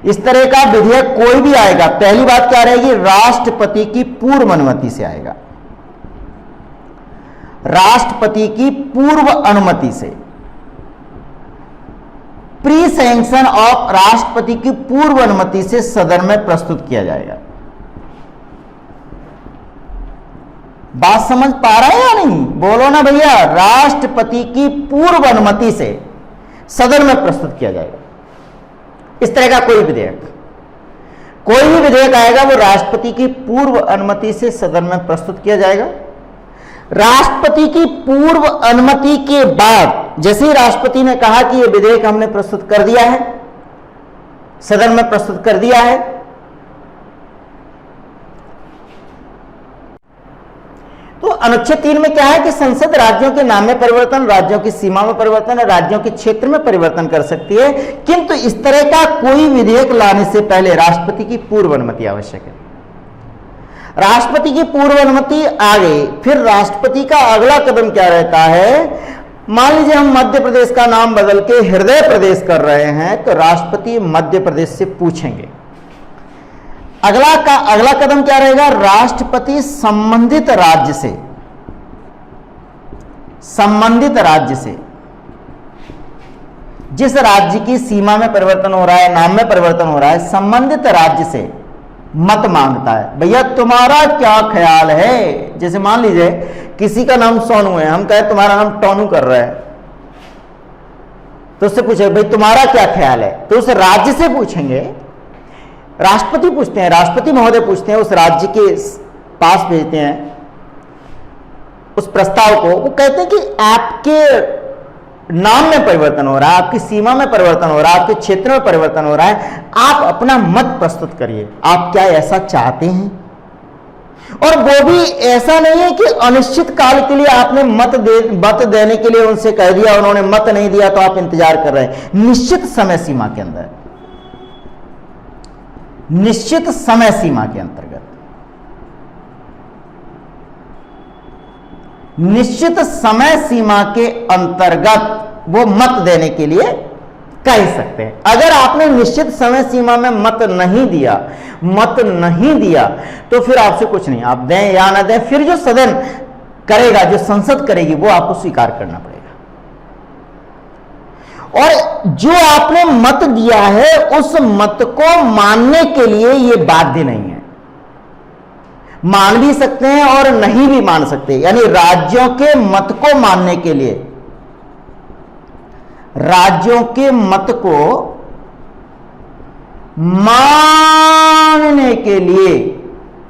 इस तरह का विधेयक कोई भी आएगा, पहली बात क्या रहेगी, राष्ट्रपति की पूर्व अनुमति से आएगा, राष्ट्रपति की पूर्व अनुमति से। प्री सैंक्शन ऑफ राष्ट्रपति की पूर्व अनुमति से सदन में प्रस्तुत किया जाएगा। बात समझ पा रहे हैं या नहीं? बोलो ना भैया। राष्ट्रपति की पूर्व अनुमति से सदन में प्रस्तुत किया जाएगा। इस तरह का कोई भी विधेयक आएगा वो राष्ट्रपति की पूर्व अनुमति से सदन में प्रस्तुत किया जाएगा। राष्ट्रपति की पूर्व अनुमति के बाद जैसे ही राष्ट्रपति ने कहा कि ये विधेयक हमने प्रस्तुत कर दिया है, सदन में प्रस्तुत कर दिया है, तो अनुच्छेद 3 में क्या है कि संसद राज्यों के नाम में परिवर्तन, राज्यों की सीमा में परिवर्तन, राज्यों के क्षेत्र में परिवर्तन कर सकती है, किंतु इस तरह का कोई विधेयक लाने से पहले राष्ट्रपति की पूर्व अनुमति आवश्यक है। राष्ट्रपति की पूर्व अनुमति आ गई, फिर राष्ट्रपति का अगला कदम क्या रहता है? मान लीजिए हम मध्य प्रदेश का नाम बदल के हृदय प्रदेश कर रहे हैं, तो राष्ट्रपति मध्य प्रदेश से पूछेंगे। अगला कदम क्या रहेगा? राष्ट्रपति संबंधित राज्य से जिस राज्य की सीमा में परिवर्तन हो रहा है, नाम में परिवर्तन हो रहा है, संबंधित राज्य से मत मांगता है। भैया तुम्हारा क्या ख्याल है? जैसे मान लीजिए किसी का नाम सोनू है, हम कहें तुम्हारा नाम टोनू कर रहा है, तो उससे पूछे भाई तुम्हारा क्या ख्याल है, तो उस राज्य से पूछेंगे। राष्ट्रपति पूछते हैं, राष्ट्रपति महोदय पूछते हैं, उस राज्य के पास भेजते हैं उस प्रस्ताव को। वो कहते हैं कि आपके नाम में परिवर्तन हो रहा है, आपकी सीमा में परिवर्तन हो रहा है, आपके क्षेत्र में परिवर्तन हो रहा है, आप अपना मत प्रस्तुत करिए, आप क्या ऐसा चाहते हैं? और वो भी ऐसा नहीं है कि अनिश्चित काल के लिए आपने मत देने के लिए उनसे कह दिया, उन्होंने मत नहीं दिया तो आप इंतजार कर रहे हैं। निश्चित समय सीमा के अंदर, निश्चित समय सीमा के अंतर्गत, निश्चित समय सीमा के अंतर्गत वो मत देने के लिए कह सकते हैं। अगर आपने निश्चित समय सीमा में मत नहीं दिया तो फिर आपसे कुछ नहीं, आप दें या ना दें, फिर जो सदन करेगा, जो संसद करेगी, वो आपको स्वीकार करना पड़ेगा। और जो आपने मत दिया है उस मत को मानने के लिए ये बाध्य नहीं है। मान भी सकते हैं और नहीं भी मान सकते, यानी राज्यों के मत को मानने के लिए, राज्यों के मत को मानने के लिए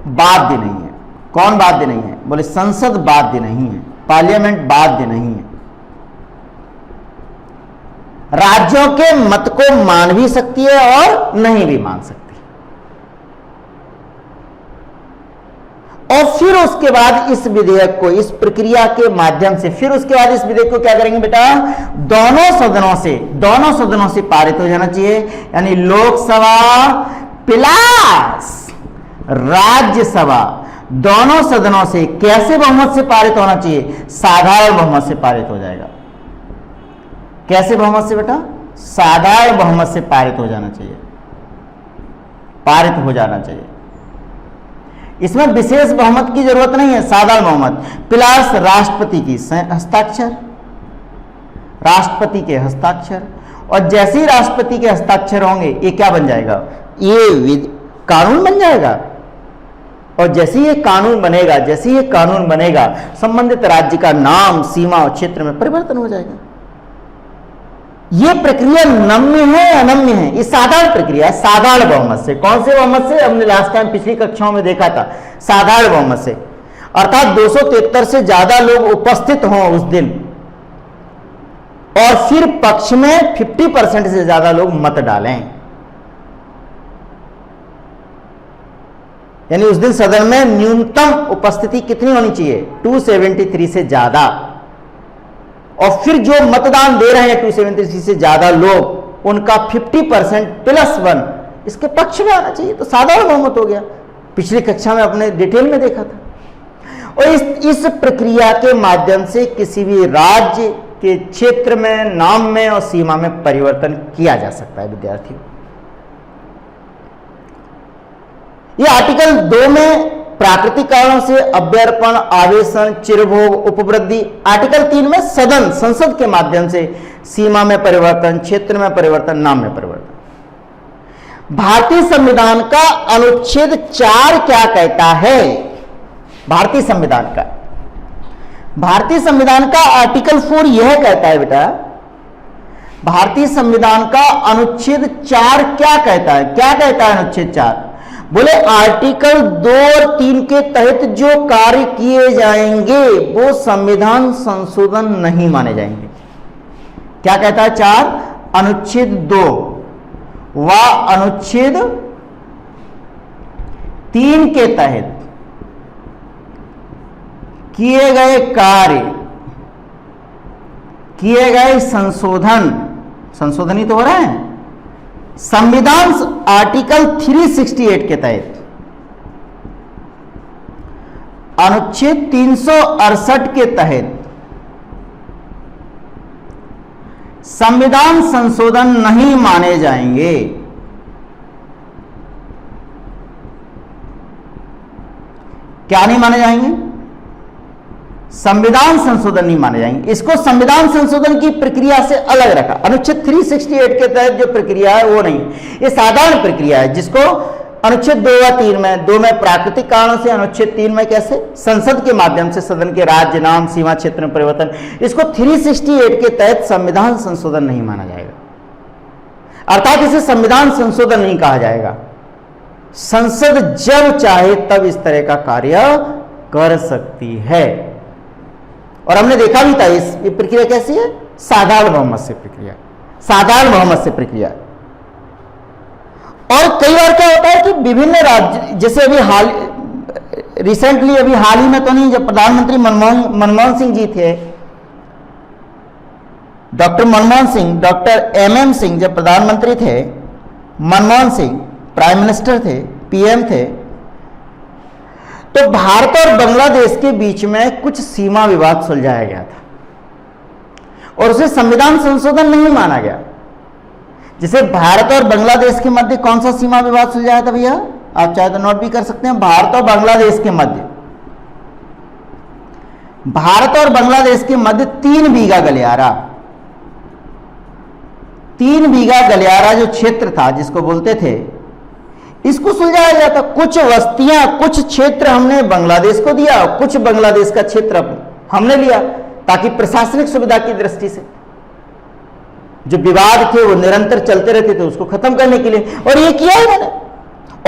बाध्य नहीं है। कौन बाध्य नहीं है? बोले संसद बाध्य नहीं है, पार्लियामेंट बाध्य नहीं है। राज्यों के मत को मान भी सकती है और नहीं भी मान सकती। और फिर उसके बाद इस विधेयक को, इस प्रक्रिया के माध्यम से, फिर उसके बाद इस विधेयक को क्या करेंगे बेटा? दोनों सदनों से पारित हो जाना चाहिए, यानी लोकसभा प्लस राज्यसभा, दोनों सदनों से कैसे बहुमत से पारित होना चाहिए? साधारण बहुमत से पारित हो जाएगा। कैसे बहुमत से बेटा? साधारण बहुमत से पारित हो जाना चाहिए, पारित हो जाना चाहिए। इसमें विशेष बहुमत की जरूरत नहीं है, साधारण बहुमत प्लस राष्ट्रपति की हस्ताक्षर, राष्ट्रपति के हस्ताक्षर। और जैसे ही राष्ट्रपति के हस्ताक्षर होंगे ये क्या बन जाएगा? ये कानून बन जाएगा। और जैसे ये कानून बनेगा, संबंधित राज्य का नाम, सीमा और क्षेत्र में परिवर्तन हो जाएगा। ये प्रक्रिया नम्य है अनम्य है? ये साधारण प्रक्रिया है, साधारण बहुमत से। कौन से बहुमत से? हमने लास्ट टाइम पिछली कक्षाओं में देखा था, साधारण बहुमत से, अर्थात 273 से ज्यादा लोग उपस्थित हों उस दिन, और फिर पक्ष में 50% से ज्यादा लोग मत डालें। यानी उस दिन सदन में न्यूनतम उपस्थिति कितनी होनी चाहिए? 273 से ज्यादा। और फिर जो मतदान दे रहे हैं 273 से ज्यादा लोग, उनका 50% +1 इसके पक्ष में आना चाहिए, तो साधारण बहुमत हो गया। पिछली कक्षा में अपने डिटेल में देखा था। और इस प्रक्रिया के माध्यम से किसी भी राज्य के क्षेत्र में, नाम में और सीमा में परिवर्तन किया जा सकता है विद्यार्थियों। ये आर्टिकल 2 में प्राकृतिक कारणों से अव्यर्पण, आवेशन, चिरभोग, उपवृद्धि। आर्टिकल 3 में सदन, संसद के माध्यम से सीमा में परिवर्तन, क्षेत्र में परिवर्तन, नाम में परिवर्तन। भारतीय संविधान का अनुच्छेद 4 क्या कहता है? भारतीय संविधान का आर्टिकल 4 यह कहता है बेटा, भारतीय संविधान का अनुच्छेद 4 क्या कहता है? क्या कहता है अनुच्छेद 4? बोले आर्टिकल 2 और 3 के तहत जो कार्य किए जाएंगे वो संविधान संशोधन नहीं माने जाएंगे। क्या कहता है 4? अनुच्छेद 2 व अनुच्छेद 3 के तहत किए गए कार्य, किए गए संशोधन ही तो हो रहा है संविधान आर्टिकल 368 के तहत, अनुच्छेद 368 के तहत संविधान संशोधन नहीं माने जाएंगे। क्या नहीं माने जाएंगे? संविधान संशोधन नहीं माने जाएंगे। इसको संविधान संशोधन की प्रक्रिया से अलग रखा। अनुच्छेद 368 के तहत जो प्रक्रिया है वो नहीं, ये साधारण प्रक्रिया है जिसको अनुच्छेद 2 व 3 में, 2 में प्राकृतिक कारणों से, अनुच्छेद 3 में कैसे? संसद के माध्यम से सदन के राज्य, नाम, सीमा, क्षेत्र में परिवर्तन। इसको 368 के तहत संविधान संशोधन नहीं माना जाएगा, अर्थात इसे संविधान संशोधन नहीं कहा जाएगा। संसद जब चाहे तब इस तरह का कार्य कर सकती है। और हमने देखा भी था ये प्रक्रिया कैसी है? साधारण बहुमत से प्रक्रिया, साधारण बहुमत से प्रक्रिया। और कई बार क्या होता है कि विभिन्न राज्य, जैसे अभी रिसेंटली अभी हाल ही में तो नहीं, जब प्रधानमंत्री मनमोहन सिंह जी थे, doctor Manmohan Singh, doctor MM Singh जब प्रधानमंत्री थे, मनमोहन सिंह प्राइम मिनिस्टर थे, PM थे, तो भारत और बांग्लादेश के बीच में कुछ सीमा विवाद सुलझाया गया था और उसे संविधान संशोधन नहीं माना गया। जैसे भारत और बांग्लादेश के मध्य कौन सा सीमा विवाद सुलझाया था भैया? आप चाहे तो नोट भी कर सकते हैं। भारत और बांग्लादेश के मध्य, भारत और बांग्लादेश के मध्य 3 बीघा गलियारा, 3 बीघा गलियारा जो क्षेत्र था जिसको बोलते थे, इसको सुलझाया गया था। कुछ वस्तियां, कुछ क्षेत्र हमने बांग्लादेश को दिया, कुछ बांग्लादेश का क्षेत्र हमने लिया, ताकि प्रशासनिक सुविधा की दृष्टि से जो विवाद थे वो निरंतर चलते रहते थे, उसको खत्म करने के लिए। और ये किया है मैंने।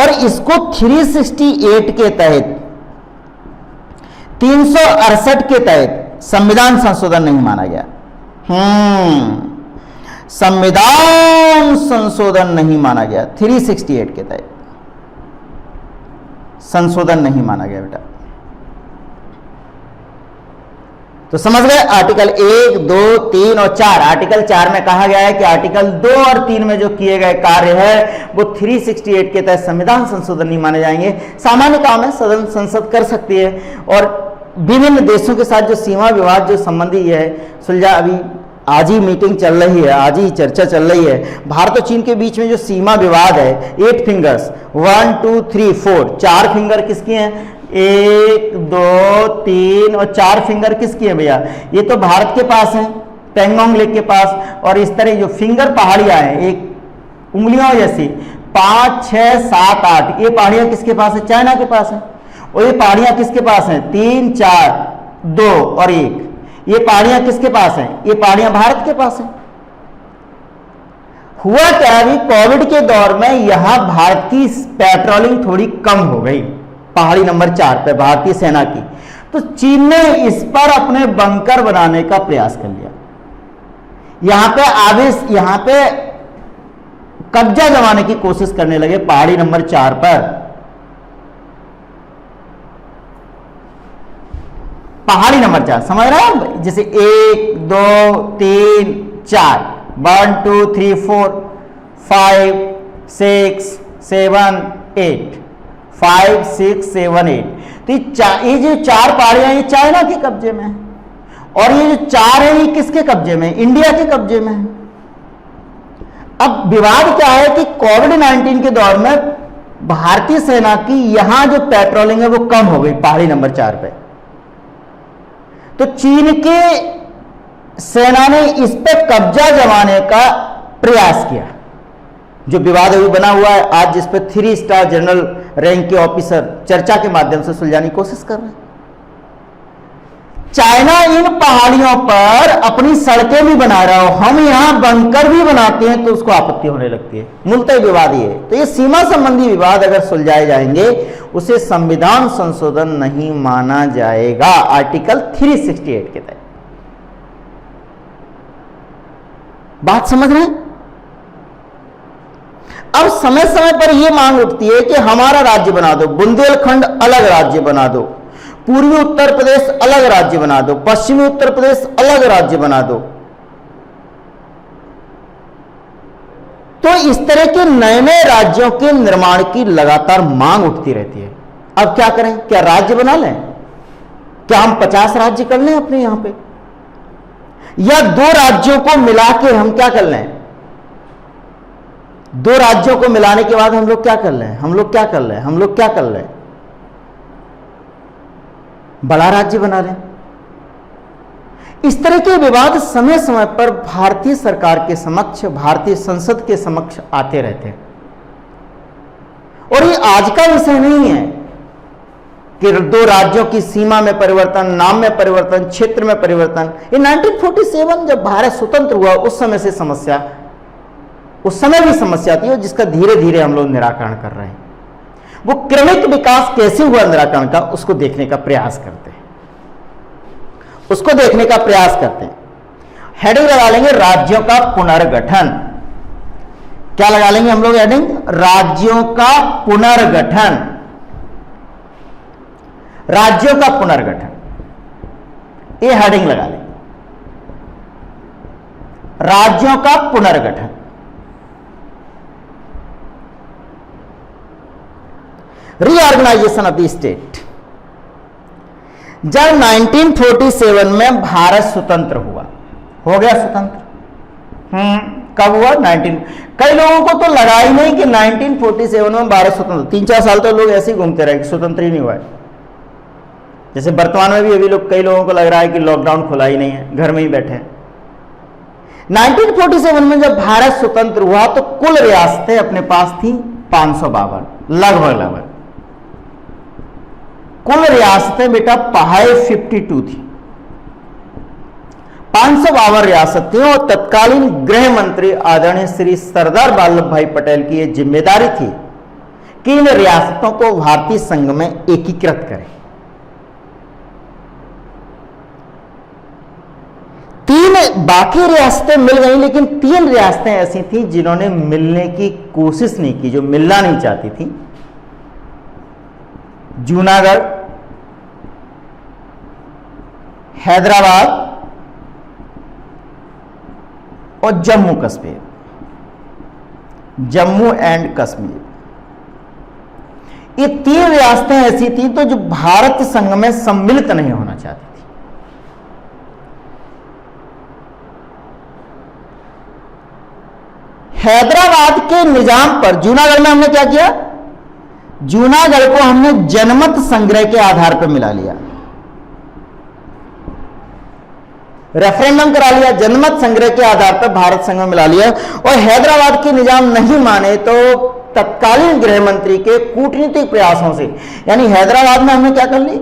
और इसको 368 के तहत, 368 के तहत संविधान संशोधन नहीं माना गया। संविधान संशोधन नहीं माना गया, 368 के तहत संशोधन नहीं माना गया बेटा। तो समझ गए? आर्टिकल 1, 2, 3 और 4। आर्टिकल 4 में कहा गया है कि आर्टिकल 2 और 3 में जो किए गए कार्य है वो 368 के तहत संविधान संशोधन नहीं माने जाएंगे। सामान्य काम है, सदन संसद कर सकती है। और विभिन्न देशों के साथ जो सीमा विवाद जो संबंधी है सुलझा, अभी आज ही मीटिंग चल रही है, आज ही चर्चा चल रही है। भारत और चीन के बीच में जो सीमा विवाद है, 8 फिंगर्स, 1, 2, 3, 4, 4 फिंगर किसकी हैं? 1, 2, 3 और 4 फिंगर किसकी है भैया? ये तो भारत के पास है, पेंगोंग लेक के पास। और इस तरह जो फिंगर पहाड़ियां हैं, एक उंगलियों जैसी, 5, 6, 7, 8, ये पहाड़ियां किसके पास है? चाइना के पास है। और ये पहाड़ियां किसके पास हैं? 3, 4, 2 और 1। ये पहाड़ियां किसके पास हैं? ये पहाड़ियां भारत के पास हैं। हुआ क्या, अभी कोविड के दौर में यहां भारत की पेट्रोलिंग थोड़ी कम हो गई, पहाड़ी नंबर 4 पे भारतीय सेना की। तो चीन ने इस पर अपने बंकर बनाने का प्रयास कर लिया। यहां पे कब्जा जमाने की कोशिश करने लगे पहाड़ी नंबर 4 पर। पहाड़ी नंबर 4 समझ रहे हैं? जैसे 1, 2, 3, 4, 1, 2, 3, 4, 5, 6, 7, 8, 5, 6, 7, 8। तो ये जो 4 पहाड़ियां ये चाइना के कब्जे में है, और ये जो 4 है ये किसके कब्जे में? इंडिया के कब्जे में है। अब विवाद क्या है कि कोविड-19 के दौर में भारतीय सेना की यहां जो पेट्रोलिंग है वो कम हो गई पहाड़ी नंबर 4 पे, तो चीन के सेना ने इस पे कब्जा जमाने का प्रयास किया। जो विवाद अभी बना हुआ है आज, जिस पे 3 स्टार जनरल रैंक के ऑफिसर चर्चा के माध्यम से सुलझाने की कोशिश कर रहे हैं। चाइना इन पहाड़ियों पर अपनी सड़कें भी बना रहा हो, हम यहां बंकर भी बनाते हैं तो उसको आपत्ति होने लगती है। मूलतः विवाद ये है। तो ये सीमा संबंधी विवाद अगर सुलझाए जाएंगे उसे संविधान संशोधन नहीं माना जाएगा आर्टिकल 368 के तहत। बात समझ रहे हैं? अब समय समय पर यह मांग उठती है कि हमारा राज्य बना दो, बुंदेलखंड अलग राज्य बना दो, पूर्वी उत्तर प्रदेश अलग राज्य बना दो, पश्चिमी उत्तर प्रदेश अलग राज्य बना दो। तो इस तरह के नए नए राज्यों के निर्माण की लगातार मांग उठती रहती है। अब क्या करें? क्या राज्य बना लें? क्या हम 50 राज्य कर लें अपने यहां पे, या 2 राज्यों को मिला के हम क्या कर लें? 2 राज्यों को मिलाने के बाद हम लोग क्या कर लें? हम लोग क्या कर लें? हम लोग क्या कर लें? बड़ा राज्य बना लें। इस तरह के विवाद समय समय पर भारतीय सरकार के समक्ष, भारतीय संसद के समक्ष आते रहते हैं। और ये आज का विषय नहीं है कि 2 राज्यों की सीमा में परिवर्तन, नाम में परिवर्तन, क्षेत्र में परिवर्तन। ये 1947 जब भारत स्वतंत्र हुआ उस समय से समस्या, उस समय भी समस्या थी, और जिसका धीरे धीरे हम लोग निराकरण कर रहे हैं। वो क्रमिक विकास कैसे हुआ निराकरण का, उसको देखने का प्रयास करते हैं, उसको देखने का प्रयास करते हैं। हेडिंग लगा लेंगे राज्यों का पुनर्गठन। क्या लगा लेंगे हम लोग हेडिंग? राज्यों का पुनर्गठन। राज्यों का पुनर्गठन, ये हेडिंग लगा लेंगे, राज्यों का पुनर्गठन। Reorganisation of the state. जब 1947 में भारत स्वतंत्र हुआ, हो गया स्वतंत्र। कब हुआ? कई लोगों को तो लगा ही नहीं कि 1947 में भारत स्वतंत्र। 3-4 साल तो लोग ऐसे ही घूमते रहे कि स्वतंत्र ही नहीं हुआ है। जैसे वर्तमान में भी अभी लोग, कई लोगों को लग रहा है कि लॉकडाउन खुला ही नहीं है, घर में ही बैठे हैं। 1947 में जब भारत स्वतंत्र हुआ तो कुल रियासतें अपने पास थी 552, लगभग कुल रियासतें बेटा 552 थी, 552 रियासतें। और तत्कालीन गृह मंत्री आदरणीय श्री सरदार वल्लभ भाई पटेल की यह जिम्मेदारी थी कि इन रियासतों को भारतीय संघ में एकीकृत करें। 3 बाकी रियासतें मिल गई, लेकिन 3 रियासतें ऐसी थी जिन्होंने मिलने की कोशिश नहीं की, जो मिलना नहीं चाहती थी। जूनागढ़, हैदराबाद और जम्मू कश्मीर, जम्मू एंड कश्मीर। ये 3 रियासतें ऐसी थी तो जो भारत संघ में सम्मिलित नहीं होना चाहती थी। हैदराबाद के निजाम पर, जूनागढ़ में हमने क्या किया? जूनागढ़ को हमने जनमत संग्रह के आधार पर मिला लिया, रेफरेंडम करा लिया, जनमत संग्रह के आधार पर भारत संघ में मिला लिया। और हैदराबाद के निजाम नहीं माने तो तत्कालीन गृह मंत्री के कूटनीतिक प्रयासों से, यानी हैदराबाद में हमने क्या कर ली?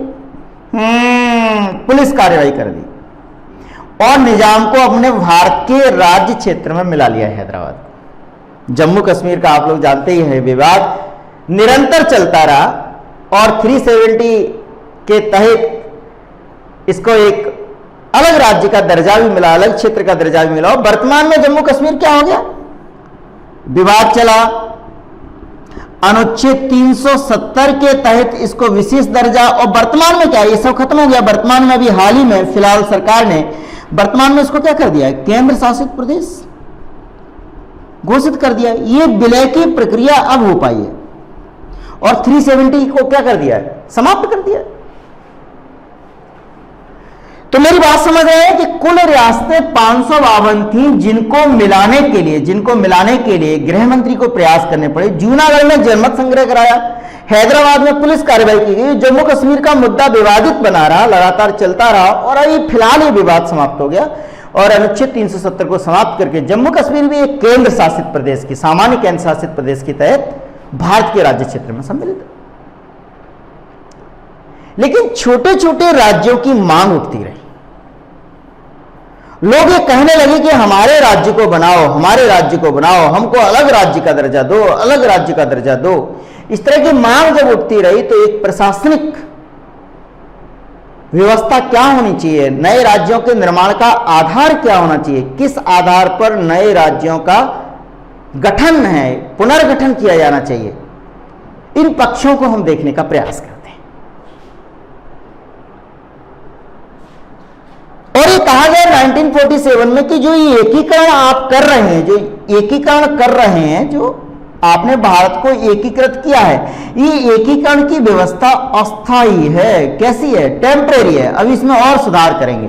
पुलिस कार्रवाई कर दी और निजाम को अपने भारत के राज्य क्षेत्र में मिला लिया हैदराबाद। जम्मू कश्मीर का आप लोग जानते ही हैं, विवाद निरंतर चलता रहा और 370 के तहत इसको एक अलग राज्य का दर्जा भी मिला, अलग क्षेत्र का दर्जा भी मिला। और वर्तमान में जम्मू कश्मीर क्या हो गया? विवाद चला, अनुच्छेद 370 के तहत इसको विशेष दर्जा, और वर्तमान में क्या, ये सब खत्म हो गया। वर्तमान में अभी हाल ही में फिलहाल सरकार ने वर्तमान में इसको क्या कर दिया है? केंद्र शासित प्रदेश घोषित कर दिया। ये विलय की प्रक्रिया अब हो पाई है और 370 को क्या कर दिया है? समाप्त कर दिया। तो मेरी बात समझ रहे हैं कि कुल रियासतें 552 थी, जिनको मिलाने के लिए गृह मंत्री को प्रयास करने पड़े। जूनागढ़ में जनमत संग्रह कराया, हैदराबाद में पुलिस कार्रवाई की गई। जम्मू कश्मीर का मुद्दा विवादित बना रहा, लगातार चलता रहा और अभी फिलहाल ये विवाद समाप्त हो गया और अनुच्छेद 370 को समाप्त करके जम्मू कश्मीर भी एक केंद्र शासित प्रदेश की, सामान्य केंद्र शासित प्रदेश के तहत भारत के राज्य क्षेत्र में सम्मिलित है। लेकिन छोटे छोटे राज्यों की मांग उठती रही। लोग ये कहने लगे कि हमारे राज्य को बनाओ, हमारे राज्य को बनाओ, हमको अलग राज्य का दर्जा दो, अलग राज्य का दर्जा दो। इस तरह की मांग जब उठती रही तो एक प्रशासनिक व्यवस्था क्या होनी चाहिए, नए राज्यों के निर्माण का आधार क्या होना चाहिए, किस आधार पर नए राज्यों का गठन है, पुनर्गठन किया जाना चाहिए, इन पक्षों को हम देखने का प्रयास करते हैं। और ये कहा गया 1947 में कि जो ये एकीकरण आप कर रहे हैं, जो आपने भारत को एकीकृत किया है, ये एकीकरण की व्यवस्था अस्थायी है। कैसी है? टेम्परेरी है। अब इसमें और सुधार करेंगे।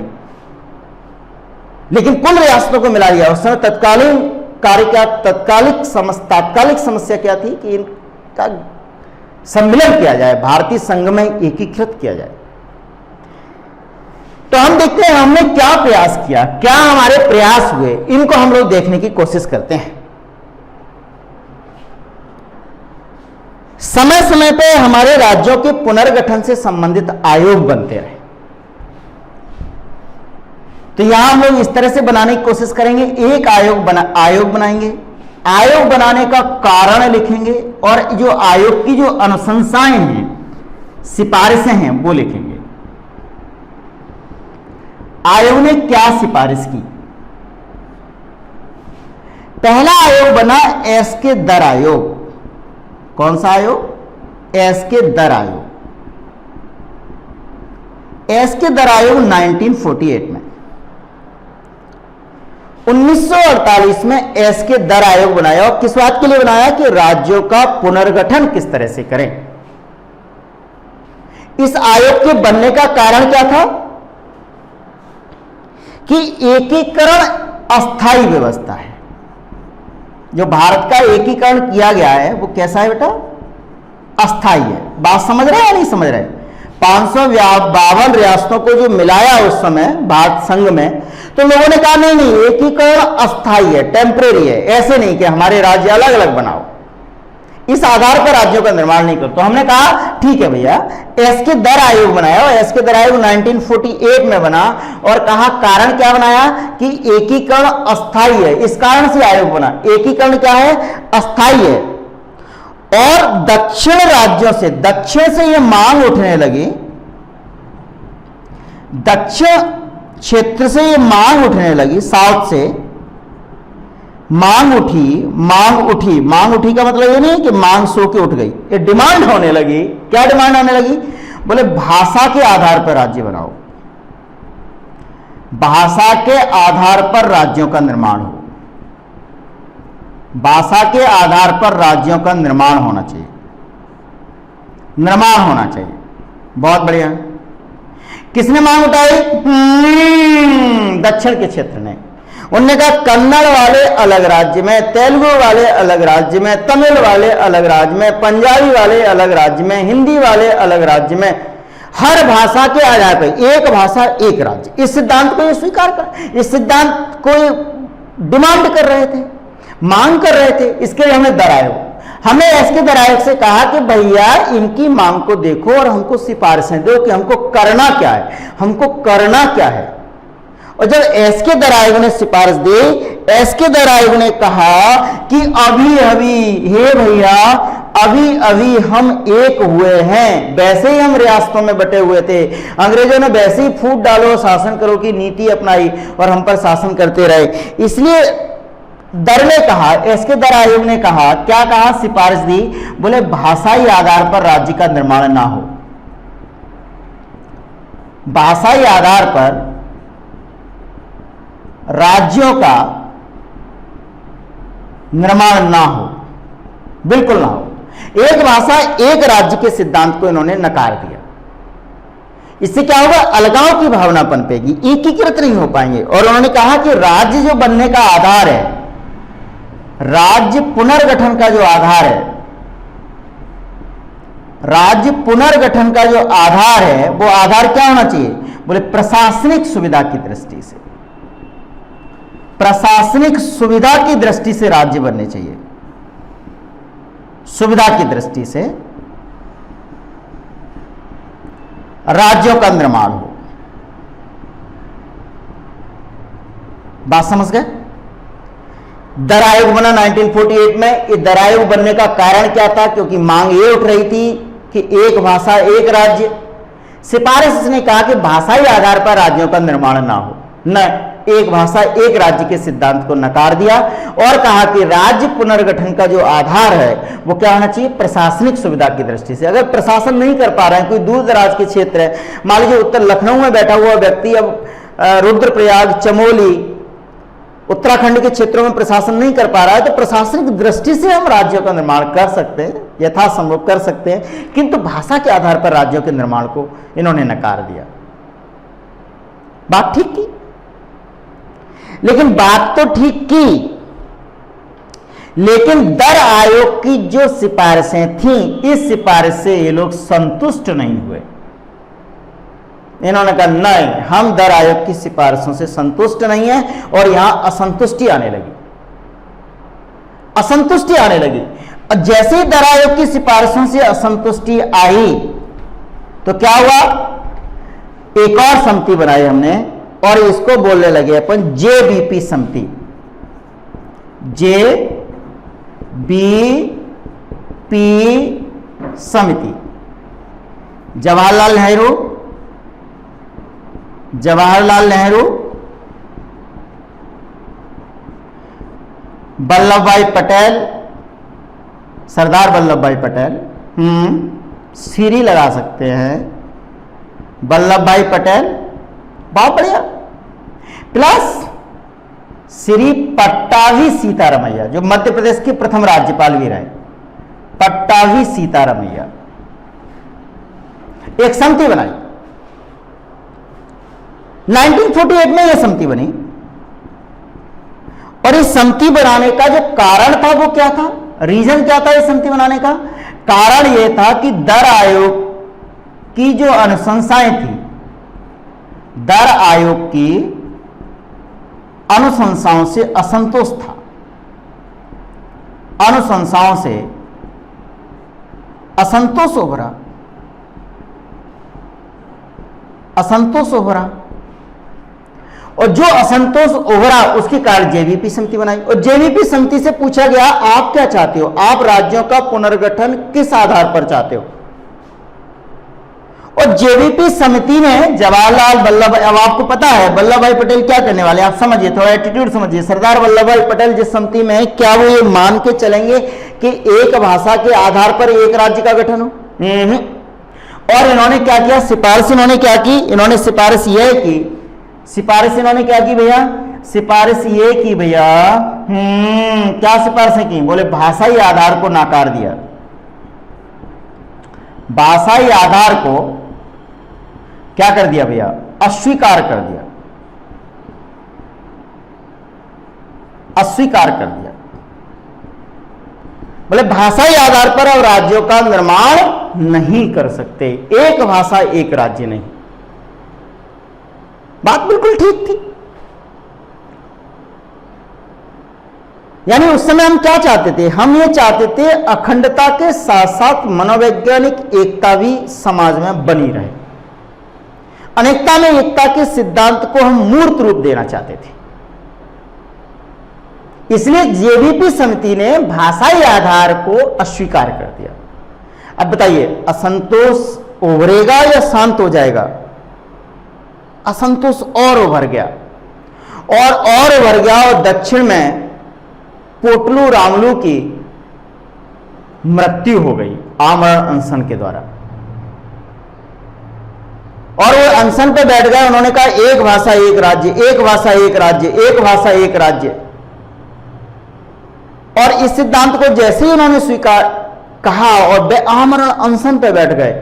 लेकिन कुल रियासतों को मिला लिया। उस समय तत्कालीन कार्य क्या, तात्कालिक समस्या क्या थी कि इनका सम्मिलन किया जाए, भारतीय संघ में एकीकृत किया जाए। तो हम देखते हैं हमने क्या प्रयास किया, क्या हमारे प्रयास हुए, इनको हम लोग देखने की कोशिश करते हैं। समय समय पे हमारे राज्यों के पुनर्गठन से संबंधित आयोग बनते रहे। तो यहां हम लोग इस तरह से बनाने की कोशिश करेंगे। एक आयोग बनाएंगे, आयोग बनाने का कारण लिखेंगे और जो आयोग की जो अनुशंसाएं हैं, सिफारिशें हैं, वो लिखेंगे। आयोग ने क्या सिफारिश की? पहला आयोग बना एसके दर आयोग। कौन सा आयोग? एसके दर आयोग। एसके दर आयोग 1948 में। 1948 में एसके दर आयोग बनाया। और किस बात के लिए बनाया? कि राज्यों का पुनर्गठन किस तरह से करें। इस आयोग के बनने का कारण क्या था? कि एकीकरण अस्थायी व्यवस्था है। जो भारत का एकीकरण किया गया है वो कैसा है बेटा? अस्थायी है। बात समझ रहे हैं या नहीं समझ रहे? 552 रियासतों को जो मिलाया उस समय भारत संघ में, तो लोगों ने कहा नहीं, एकीकरण अस्थायी है, टेम्परेरी है, ऐसे नहीं कि हमारे राज्य अलग अलग बनाओ, इस आधार पर राज्यों का निर्माण नहीं करो। तो हमने कहा ठीक है भैया, एसके दर आयोग बनाया। और एसके दर आयोग 1948 में बना और कहा कारण क्या बनाया? कि एकीकरण अस्थायी है, इस कारण से आयोग बना। एकीकरण क्या है? अस्थायी है। और दक्षिण राज्यों से, दक्षिण से यह मांग उठने लगी, दक्षिण क्षेत्र से यह मांग उठने लगी, साउथ से मांग उठी का मतलब ये नहीं कि मांग सो के उठ गई, ये डिमांड होने लगी। क्या डिमांड होने लगी? बोले भाषा के आधार पर राज्य बनाओ, भाषा के आधार पर राज्यों का निर्माण हो, भाषा के आधार पर राज्यों का निर्माण होना चाहिए, बहुत बढ़िया। किसने मांग उठाई? दक्षिण के क्षेत्र ने। उन्होंने कहा कन्नड़ वाले अलग राज्य में, तेलुगु वाले अलग राज्य में, तमिल वाले अलग राज्य में, पंजाबी वाले अलग राज्य में, हिंदी वाले अलग राज्य में, हर भाषा के आधार पर एक भाषा एक राज्य। इस सिद्धांत को ये स्वीकार कर, इस सिद्धांत को डिमांड कर रहे थे, मांग कर रहे थे। इसके लिए हमें दर आयोग, हमने एसके दर आयोग से कहा कि भैया इनकी मांग को देखो और हमको सिफारिशें दो कि हमको करना क्या है, और जब एसके दर आयोग ने सिफारिश दी, एसके दर आयोग ने कहा कि अभी अभी हम एक हुए हैं, वैसे ही हम रियासतों में बटे हुए थे, अंग्रेजों ने वैसे ही फूट डालो शासन करो की नीति अपनाई और हम पर शासन करते रहे। इसलिए दर ने कहा, एसके दर आयोग ने कहा, क्या कहा? सिफारिश दी, बोले भाषाई आधार पर राज्य का निर्माण ना हो, भाषाई आधार पर राज्यों का निर्माण ना हो, बिल्कुल ना हो। एक भाषा एक राज्य के सिद्धांत को इन्होंने नकार दिया। इससे क्या होगा, अलगाव की भावना पनपेगी, एकीकृत नहीं हो पाएंगे। और उन्होंने कहा कि राज्य जो बनने का आधार है, राज्य पुनर्गठन का जो आधार है, राज्य पुनर्गठन का जो आधार है, वो आधार क्या होना चाहिए, बोले प्रशासनिक सुविधा की दृष्टि से, प्रशासनिक सुविधा की दृष्टि से राज्य बनने चाहिए, सुविधा की दृष्टि से राज्यों का निर्माण हो। बात समझ गए? दर आयोग बना 1948 में। ये दर आयोग बनने का कारण क्या था, क्योंकि मांग ये उठ रही थी कि एक भाषा एक राज्य। सिफारिश ने कहा कि भाषाई आधार पर राज्यों का निर्माण ना हो, न एक भाषा एक राज्य के सिद्धांत को नकार दिया और कहा कि राज्य पुनर्गठन का जो आधार है वो क्या होना चाहिए, प्रशासनिक सुविधा की दृष्टि से। अगर प्रशासन नहीं कर पा रहे हैं, कोई दूर दराज के क्षेत्र है, मान लीजिए उत्तर लखनऊ में बैठा हुआ व्यक्ति अब रुद्रप्रयाग, चमोली, उत्तराखंड के क्षेत्रों में प्रशासन नहीं कर पा रहा है, तो प्रशासनिक दृष्टि से हम राज्यों का निर्माण कर सकते हैं, यथासंभव कर सकते हैं, किंतु भाषा के आधार पर राज्यों के निर्माण को इन्होंने नकार दिया। बात ठीक की, लेकिन बात तो ठीक की, लेकिन दर आयोग की जो सिफारिशें थीं, इस सिफारिश से ये लोग संतुष्ट नहीं हुए। इन्होंने कहा नहीं, हम दर आयोग की सिफारिशों से संतुष्ट नहीं है, और यहां असंतुष्टि आने लगी, असंतुष्टि आने लगी। और जैसे ही दर आयोग की सिफारिशों से असंतुष्टि आई तो क्या हुआ, एक और समिति बनाई हमने, और इसको बोलने लगे अपन जेबीपी समिति, जेबीपी समिति। जवाहरलाल नेहरू, वल्लभ पटेल, सरदार वल्लभ भाई पटेल, सीरी लगा सकते हैं, वल्लभ भाई पटेल, बहुत बढ़िया, प्लस श्री पट्टाभी सीतारमैया, जो मध्य प्रदेश की प्रथम राज्यपाल भी रहे, पट्टाभी सीतारमैया, एक समिति बनाई। 1948 में यह समिति बनी, और इस समिति बनाने का जो कारण था वो क्या था, रीजन क्या था इस समिति बनाने का? कारण यह था कि दर आयोग की जो अनुशंसाएं थी, दर आयोग की अनुशंसाओं से असंतोष था, अनुशंसाओं से असंतोष उभरा, असंतोष उभरा, और जो असंतोष उभरा उसके कारण जेबीपी समिति बनाई। और जेबीपी समिति से पूछा गया आप क्या चाहते हो, आप राज्यों का पुनर्गठन किस आधार पर चाहते हो? और जेबीपी समिति में जवाहरलाल वल्लभ, अब आपको पता है वल्लभ भाई पटेल क्या करने वाले, आप समझिए, थोड़ा एटीट्यूड समझिए। सरदार वल्लभ भाई पटेल जिस समिति में है, क्या वो ये मान के चलेंगे कि एक भाषा के आधार पर एक राज्य का गठन हो? और इन्होंने क्या किया, सिफारिश इन्होंने क्या की, इन्होंने सिफारिश यह की, सिफारिश इन्होंने क्या की भैया, सिफारिश ये की भैया, क्या सिफारिशें की, बोले भाषाई आधार को नकार दिया, भाषाई आधार को क्या कर दिया भैया, अस्वीकार कर दिया, अस्वीकार कर दिया। बोले भाषाई आधार पर अब राज्यों का निर्माण नहीं कर सकते, एक भाषा एक राज्य नहीं। बात बिल्कुल ठीक थी। यानी उस समय हम क्या चाहते थे, हम ये चाहते थे अखंडता के साथ साथ मनोवैज्ञानिक एकता भी समाज में बनी रहे, अनेकता में एकता के सिद्धांत को हम मूर्त रूप देना चाहते थे। इसलिए जेबीपी समिति ने भाषाई आधार को अस्वीकार कर दिया। अब बताइए, असंतोष उभरेगा या शांत हो जाएगा? असंतोष और उभर गया, और उभर गया, और दक्षिण में पोटलू रामलू की मृत्यु हो गई आमरण अनशन के द्वारा, और वो अनशन पे बैठ गए। उन्होंने कहा एक भाषा एक राज्य, एक भाषा एक राज्य, एक भाषा एक राज्य। और इस सिद्धांत को जैसे ही उन्होंने स्वीकार कहा और वे आमरण अनशन पे बैठ गए,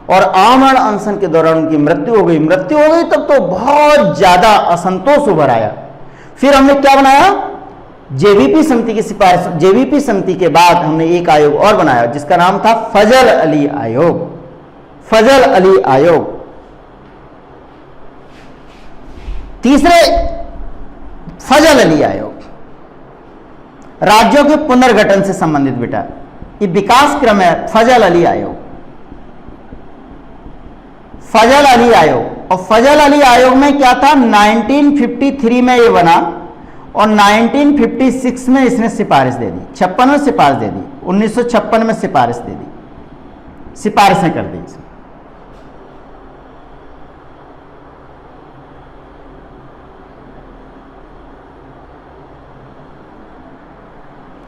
और आमरण अनशन के दौरान उनकी मृत्यु हो गई। मृत्यु हो गई तब तो बहुत ज्यादा असंतोष उभर आया। फिर हमने क्या बनाया, जेवीपी समिति की सिफारिश। जेवीपी समिति के बाद हमने एक आयोग और बनाया जिसका नाम था फजल अली आयोग। फजल अली आयोग। तीसरे फजल अली आयोग, राज्यों के पुनर्गठन से संबंधित बेटा, ये विकास क्रम है। फजल अली आयोग, फजल अली आयोग। और फजल अली आयोग में क्या था, 1953 में ये बना और 1956 में इसने सिफारिश दे दी, 56 में सिफारिश दे दी, 1956 में सिफारिश दे दी, सिफारिशें कर दी इसने।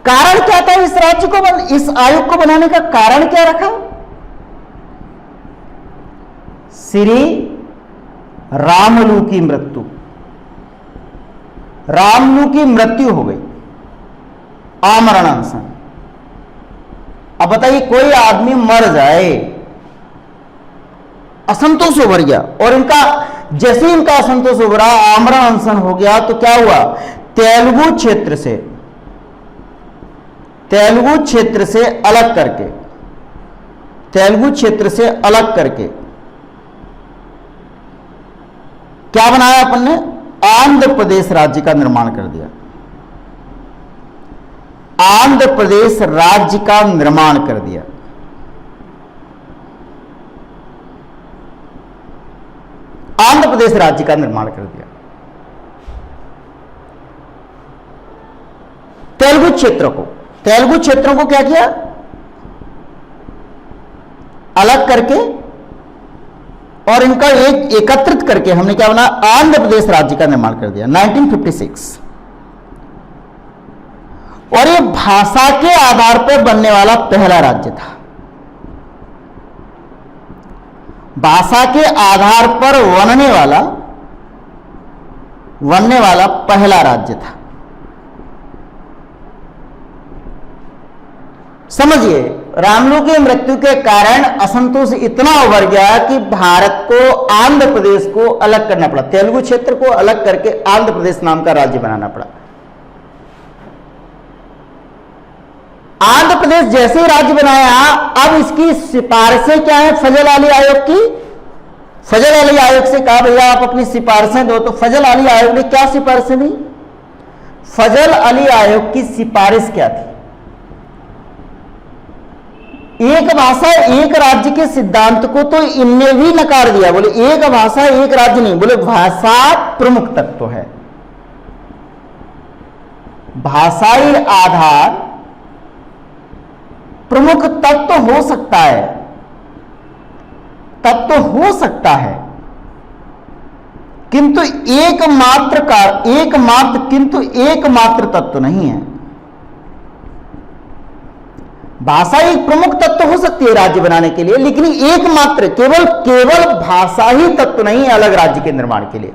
कारण क्या था इस राज्य को इस आयोग को बनाने का कारण क्या रखा, श्री रामलू की मृत्यु। रामलू की मृत्यु हो गई, आमरण अनशन। अब बताइए, कोई आदमी मर जाए, असंतोष उभर गया, और इनका जैसे ही इनका असंतोष उभरा, आमरण अनशन हो गया, तो क्या हुआ, तेलुगु क्षेत्र से अलग करके, तेलुगु क्षेत्र से अलग करके क्या बनाया अपन ने, आंध्र प्रदेश राज्य का निर्माण कर दिया। आंध्र प्रदेश राज्य का निर्माण कर दिया। आंध्र प्रदेश राज्य का निर्माण कर दिया। तेलुगु क्षेत्रों को क्या किया, अलग करके और इनका एक एकत्रित करके हमने क्या बना, आंध्र प्रदेश राज्य का निर्माण कर दिया 1956। और ये भाषा के आधार पर बनने वाला पहला राज्य था। भाषा के आधार पर बनने वाला पहला राज्य था। समझिए, रामलू की मृत्यु के कारण असंतोष इतना उभर गया कि भारत को, आंध्र प्रदेश को अलग करना पड़ा, तेलुगु क्षेत्र को अलग करके आंध्र प्रदेश नाम का राज्य बनाना पड़ा। आंध्र प्रदेश जैसे ही राज्य बनाया, अब इसकी सिफारिशें क्या है, फजल अली आयोग की। फजल अली आयोग से कहा भैया आप अपनी सिफारिशें दो, तो फजल अली आयोग ने क्या सिफारिशें दी। फजल अली आयोग की सिफारिश क्या थी, एक भाषा एक राज्य के सिद्धांत को तो इनने भी नकार दिया। बोले एक भाषा एक राज्य नहीं, बोले भाषा प्रमुख तत्व है। भाषाई आधार प्रमुख तत्व हो सकता है, किंतु एकमात्र तत्व नहीं है। भाषा एक प्रमुख तत्व हो सकती है राज्य बनाने के लिए, लेकिन एकमात्र केवल भाषा ही तत्व नहीं है अलग राज्य के निर्माण के लिए।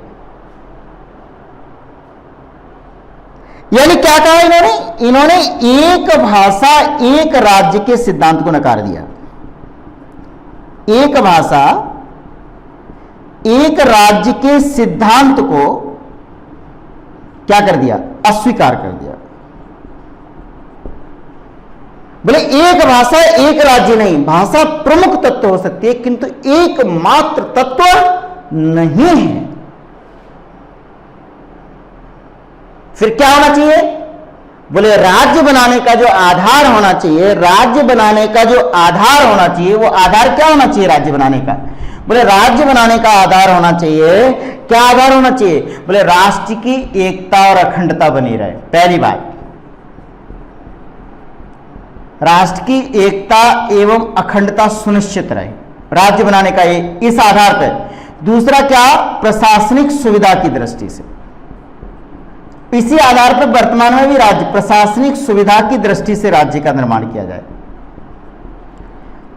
यानी क्या कहा इन्होंने एक भाषा एक राज्य के सिद्धांत को नकार दिया। एक भाषा एक राज्य के सिद्धांत को क्या कर दिया, अस्वीकार कर दिया। बोले एक भाषा एक राज्य नहीं, भाषा प्रमुख तत्व हो सकती है किंतु एकमात्र तत्व नहीं है। फिर क्या होना चाहिए, बोले राज्य बनाने का जो आधार होना चाहिए, वो आधार क्या होना चाहिए राज्य बनाने का। बोले राज्य बनाने का आधार होना चाहिए, क्या आधार होना चाहिए, बोले राष्ट्र की एकता और अखंडता बनी रहे। पहली बात, राष्ट्र की एकता एवं अखंडता सुनिश्चित रहे राज्य बनाने का इस आधार पर। दूसरा क्या, प्रशासनिक सुविधा की दृष्टि से, इसी आधार पर वर्तमान में भी राज्य प्रशासनिक सुविधा की दृष्टि से राज्य का निर्माण किया जाए।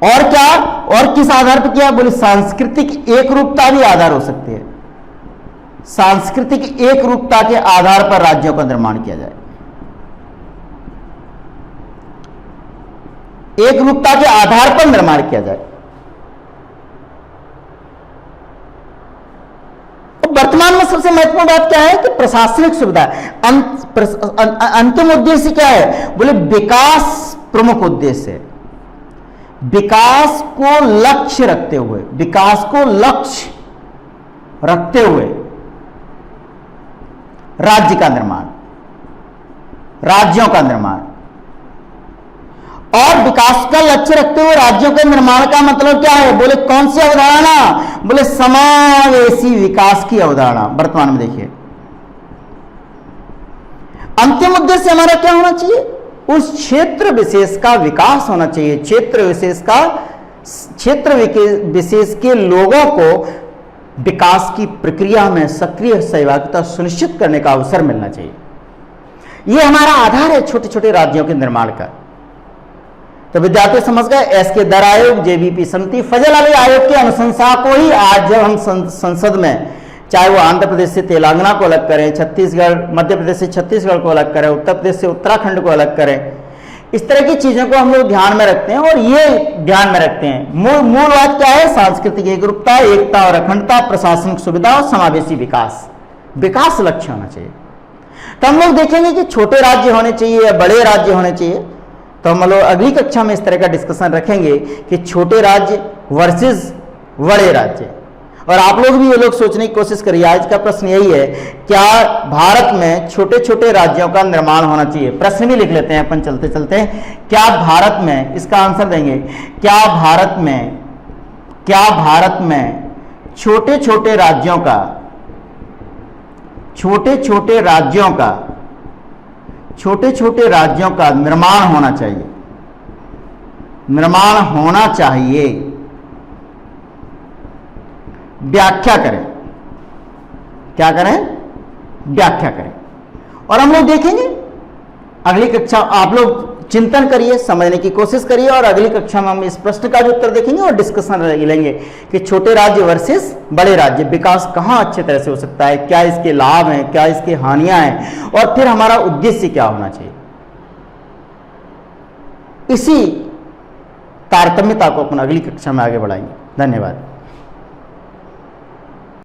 और क्या, और किस आधार पर किया, बोले सांस्कृतिक एकरूपता भी आधार हो सकती है। सांस्कृतिक एकरूपता के आधार पर राज्यों का निर्माण किया जाए। एकरूपता के आधार पर निर्माण किया जाए। सबसे महत्वपूर्ण बात क्या है कि प्रशासनिक सुविधा। अंतिम उद्देश्य क्या है? बोले विकास प्रमुख उद्देश्य है। विकास को लक्ष्य रखते हुए, विकास को लक्ष्य रखते हुए राज्य का निर्माण, राज्यों का निर्माण। और विकास का लक्ष्य रखते हुए राज्यों के निर्माण का मतलब क्या है? बोले कौन सी अवधारणा? बोले समावेशी विकास की अवधारणा। वर्तमान में देखिए अंतिम उद्देश्य हमारा क्या होना चाहिए? उस क्षेत्र विशेष का विकास होना चाहिए। क्षेत्र विशेष के लोगों को विकास की प्रक्रिया में सक्रिय सहभागिता सुनिश्चित करने का अवसर मिलना चाहिए। यह हमारा आधार है छोटे छोटे राज्यों के निर्माण का। तो विद्यार्थी समझ गए, एसके दर आयोग, जेबीपी समिति, फजल अली आयोग की अनुशंसा को ही आज जब हम संसद में, चाहे वो आंध्र प्रदेश से तेलंगाना को अलग करें, छत्तीसगढ़, मध्य प्रदेश से छत्तीसगढ़ को अलग करें, उत्तर प्रदेश से उत्तराखंड को अलग करें, इस तरह की चीजों को हम लोग ध्यान में रखते हैं। और ये ध्यान में रखते हैं, मूल बात क्या है? सांस्कृतिक एकरूपता, एकता और अखंडता, प्रशासनिक सुविधा और समावेशी विकास लक्ष्य होना चाहिए। तो हम लोग देखेंगे कि छोटे राज्य होने चाहिए या बड़े राज्य होने चाहिए। तो हम लोग अगली कक्षा में इस तरह का डिस्कशन रखेंगे कि छोटे राज्य वर्सेस बड़े राज्य। और आप लोग भी ये लोग सोचने की कोशिश करिए। आज का प्रश्न यही है, क्या भारत में छोटे छोटे राज्यों का निर्माण होना चाहिए? प्रश्न भी लिख लेते हैं अपन चलते चलते। क्या भारत में, इसका आंसर देंगे, क्या भारत में छोटे छोटे राज्यों का निर्माण होना चाहिए? व्याख्या करें। क्या करें? व्याख्या करें। और हम लोग देखेंगे अगली कक्षा, आप लोग चिंतन करिए, समझने की कोशिश करिए, और अगली कक्षा में हम इस प्रश्न का भी उत्तर देखेंगे और डिस्कशन लेंगे कि छोटे राज्य वर्सेस बड़े राज्य, विकास कहाँ अच्छे तरह से हो सकता है, क्या इसके लाभ हैं, क्या इसके हानियां हैं, और फिर हमारा उद्देश्य क्या होना चाहिए। इसी तारतम्यता को अपन अगली कक्षा में आगे बढ़ाएंगे। धन्यवाद।